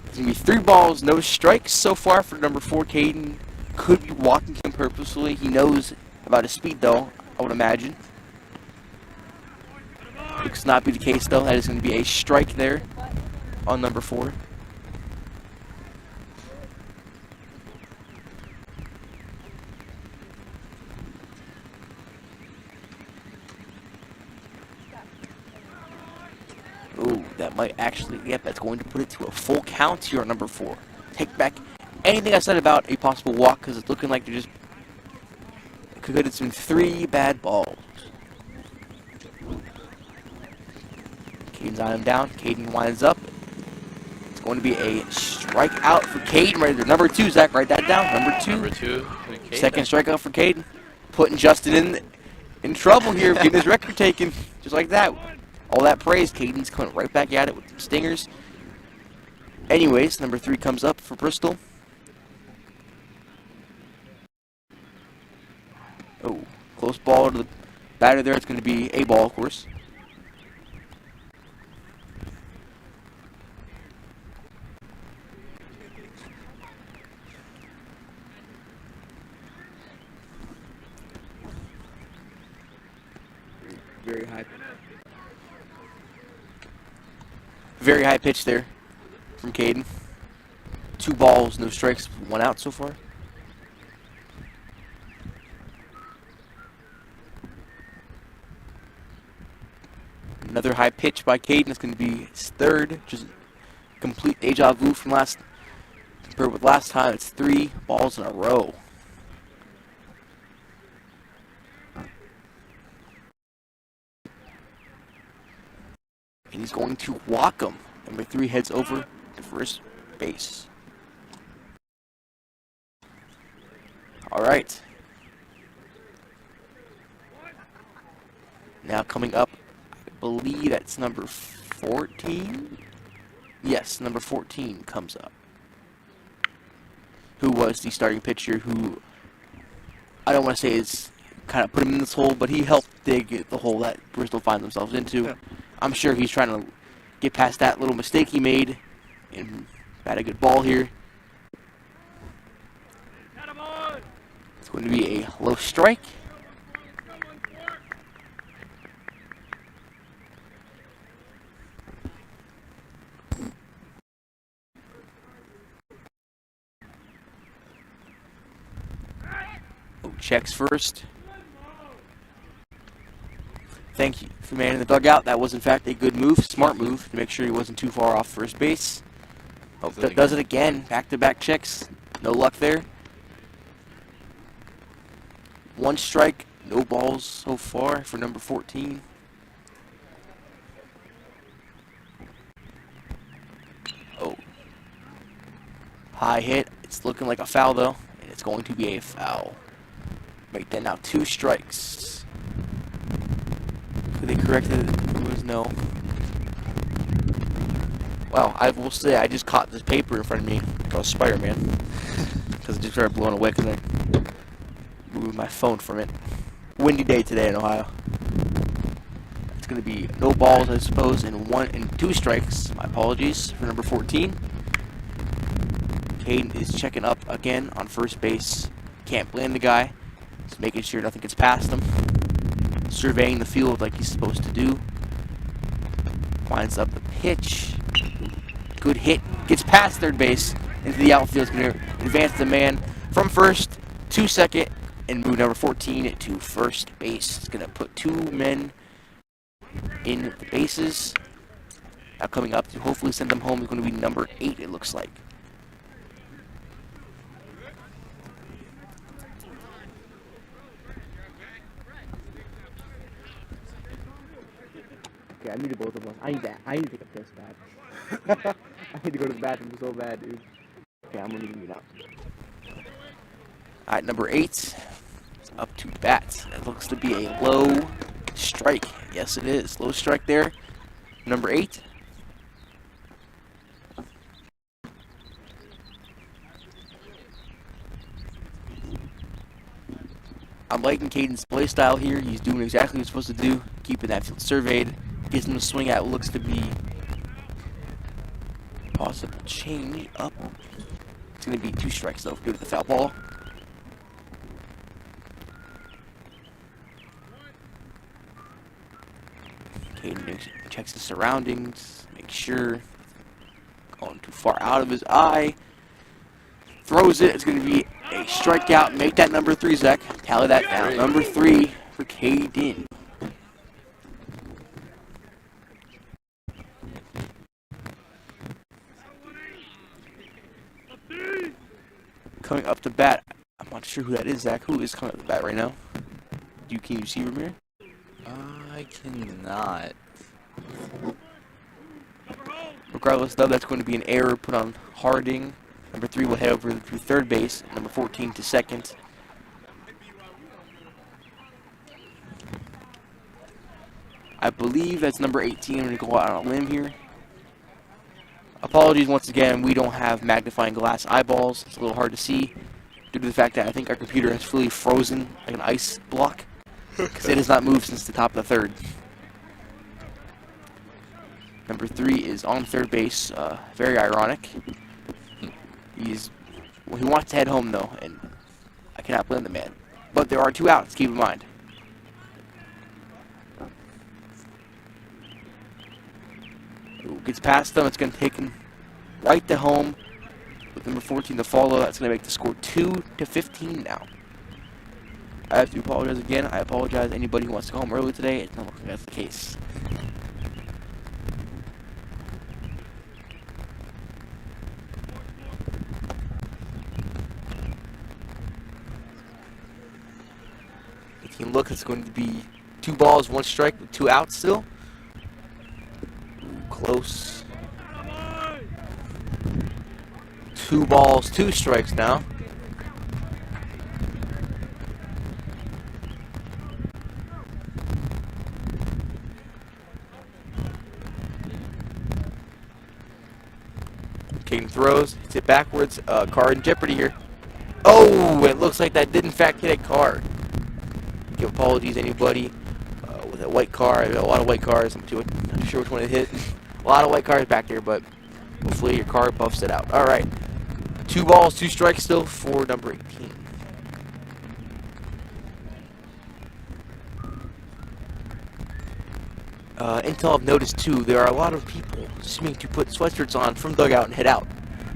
It's going to be 3 balls, no strikes so far for number 4, Caden. Could be walking him purposefully. He knows about his speed, though, I would imagine. Looks not be the case, though. That is going to be a strike there on number 4. Ooh, that might actually, yep, that's going to put it to a full count here on number 4. Take back anything I said about a possible walk, because it's looking like they're just, it could have been 3 bad balls. Caden's on him down. Caden winds up. It's going to be a strikeout for Caden right there. Number 2, Zach, write that down. Number 2. Number 2. Second strikeout for Caden. Putting Justin in trouble here, getting his record taken. Just like that. All that praise, Caden's coming right back at it with some stingers. Anyways, number 3 comes up for Bristol. Oh, close ball to the batter there. It's going to be a ball, of course. Very high pitch there from Caden. 2 balls, no strikes, 1 out so far. Another high pitch by Caden. It's going to be his 3rd. Just complete deja vu from compared with last time. It's 3 balls in a row. And he's going to walk him. Number 3 heads over to first base. All right. Now coming up, I believe that's number 14. Yes, number 14 comes up. Who was the starting pitcher who, I don't want to say is kind of put him in this hole, but he helped dig the hole that Bristol finds themselves into. Yeah. I'm sure he's trying to get past that little mistake he made and bat a good ball here. It's going to be a low strike. Oh, checks first. Thank you for man in the dugout. That was, in fact, a good move, smart move, to make sure he wasn't too far off first base. Oh, does it again. Back-to-back checks. No luck there. 1 strike, no balls so far for number 14. Oh. High hit. It's looking like a foul, though, and it's going to be a foul. Make that now 2 strikes. They corrected it. It was no. Wow, I will say I just caught this paper in front of me like I was Spider-Man because it just started blowing away because I moved my phone from it. Windy day today in Ohio. It's going to be no balls, I suppose, and 2 strikes. My apologies for number 14. Caden is checking up again on first base. Can't blame the guy. Just making sure nothing gets past him. Surveying the field like he's supposed to do. Winds up the pitch. Good hit. Gets past third base into the outfield. It's going to advance the man from first to second and move number 14 to first base. It's going to put 2 men in the bases. Now coming up to hopefully send them home is going to be number 8, it looks like. Okay, I needed both of them. I need that. I need to take a piss bad. I need to go to the bathroom so bad, dude. Okay, I'm gonna need it out. Alright, number 8 up to bat. It looks to be a low strike. Yes, it is. Low strike there. Number 8. I'm liking Caden's play style here. He's doing exactly what he's supposed to do, keeping that field surveyed. Gets him to swing at what looks to be possible change up. It's going to be 2 strikes though due to the foul ball. Caden checks his surroundings, makes sure. Going too far out of his eye. Throws it. It's going to be a strikeout. Make that number 3, Zach. Tally that down. Number 3 for Caden. Coming up to bat. I'm not sure who that is, Zach. Who is coming up to bat right now? Can you see Ramir? I cannot. Regardless, though, that's going to be an error put on Harding. Number 3 will head over to third base. Number 14 to second. I believe that's number 18. I'm going to go out on a limb here. Apologies once again. We don't have magnifying glass eyeballs. It's a little hard to see due to the fact that I think our computer has fully frozen like an ice block because it has not moved since the top of the 3rd. Number 3 is on third base. Very ironic. He wants to head home though, and I cannot blame the man. But there are 2 outs. Keep in mind. Gets past them. It's going to take him right to home with number 14 to follow. That's going to make the score 2-15 now. I have to apologize again. I apologize to anybody who wants to go home early today. It's not looking like that's the case. Look, it's going to be 2 balls, 1 strike with 2 outs still. Close. 2 balls, 2 strikes now. Caden throws, hits it backwards. Car in jeopardy here. Oh, it looks like that did in fact hit a car. Give apologies to anybody with a white car. A lot of white cars. I'm not sure which one it hit. A lot of white cars back there, but hopefully your car buffs it out. All right. 2 balls, 2 strikes still for number 18. Intel I've noticed too, there are a lot of people seeming to put sweatshirts on from dugout and head out.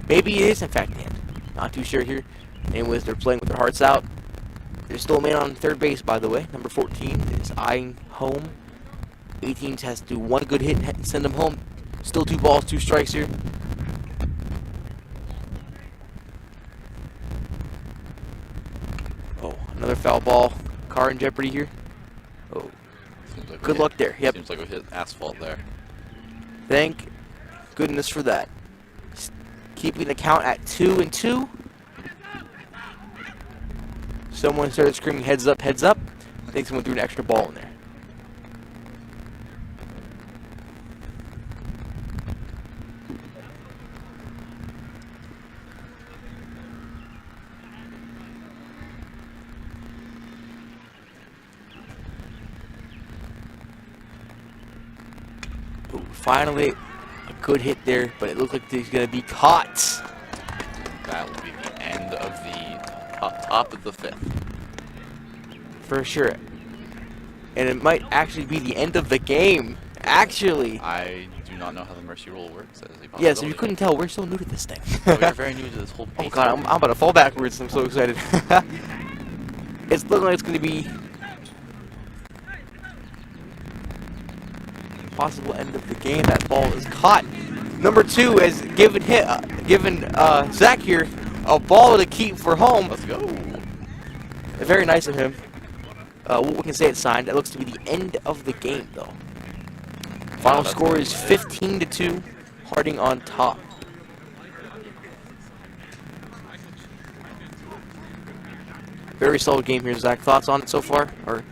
Maybe it is in fact the end. Not too sure here. Anyways, they're playing with their hearts out. There's still a man on third base, by the way. Number 14 is eyeing home. 18 has to do 1 good hit and send him home. Still 2 balls, 2 strikes here. Oh, another foul ball. Car in jeopardy here. Oh, Like good luck there. Yep. Seems like we hit asphalt there. Thank goodness for that. Keeping the count at 2-2. Someone started screaming, heads up, heads up. I think someone threw an extra ball in there. Ooh, finally, a good hit there, but it looks like he's going to be caught. That will be the end of the top of the 5th. For sure. And it might actually be the end of the game. Actually. I do not know how the mercy rule works. Yeah, so you couldn't tell. We're so new to this thing. We're very new to this whole Oh god, I'm about to fall backwards. I'm so excited. It's looking like it's going to be possible end of the game. That ball is caught. Number 2 has given Zach here a ball to keep for home. Let's go. Very nice of him. We can say it's signed. It looks to be the end of the game, though. Final score is 15-2. Harding on top. Very solid game here, Zach. Thoughts on it so far, or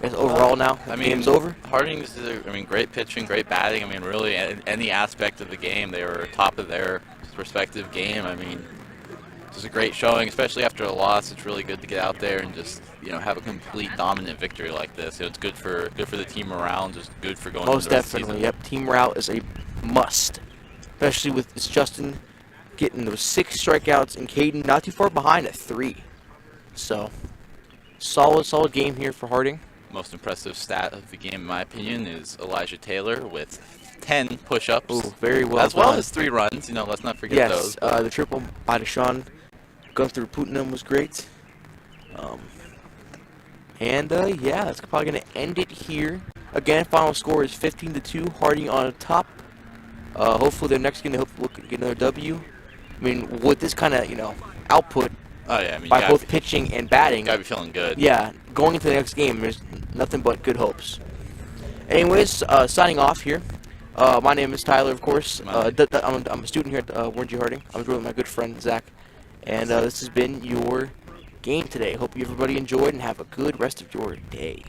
is overall now? I mean, game's over. Harding's, great pitching, great batting. I mean, really, any aspect of the game, they were top of their respective game. I mean, just a great showing, especially after a loss. It's really good to get out there and just have a complete dominant victory like this. It's good for the team around, just good for going Most into the rest of the definitely. season. Yep, team morale is a must, especially with this Justin getting those 6 strikeouts and Caden not too far behind at 3. So solid game here for Harding. Most impressive stat of the game, in my opinion, is Elijah Taylor with 10 push-ups. Ooh, very well as well done. as 3 runs. Let's not forget those. Yes, the triple by Deshaun Gunther Putnam was great. Yeah, that's probably going to end it here. Again, final score is 15-2. Harding on top. Hopefully their next game, they hope we'll get another W. I mean, with this kind of, output Oh yeah, by both pitching and batting. Gotta be feeling good. Yeah, going into the next game, there's nothing but good hopes. Anyways, signing off here. My name is Tyler, of course. I'm a student here at Warren G. Harding. I'm with my good friend Zach, and this has been your game today. Hope everybody enjoyed and have a good rest of your day.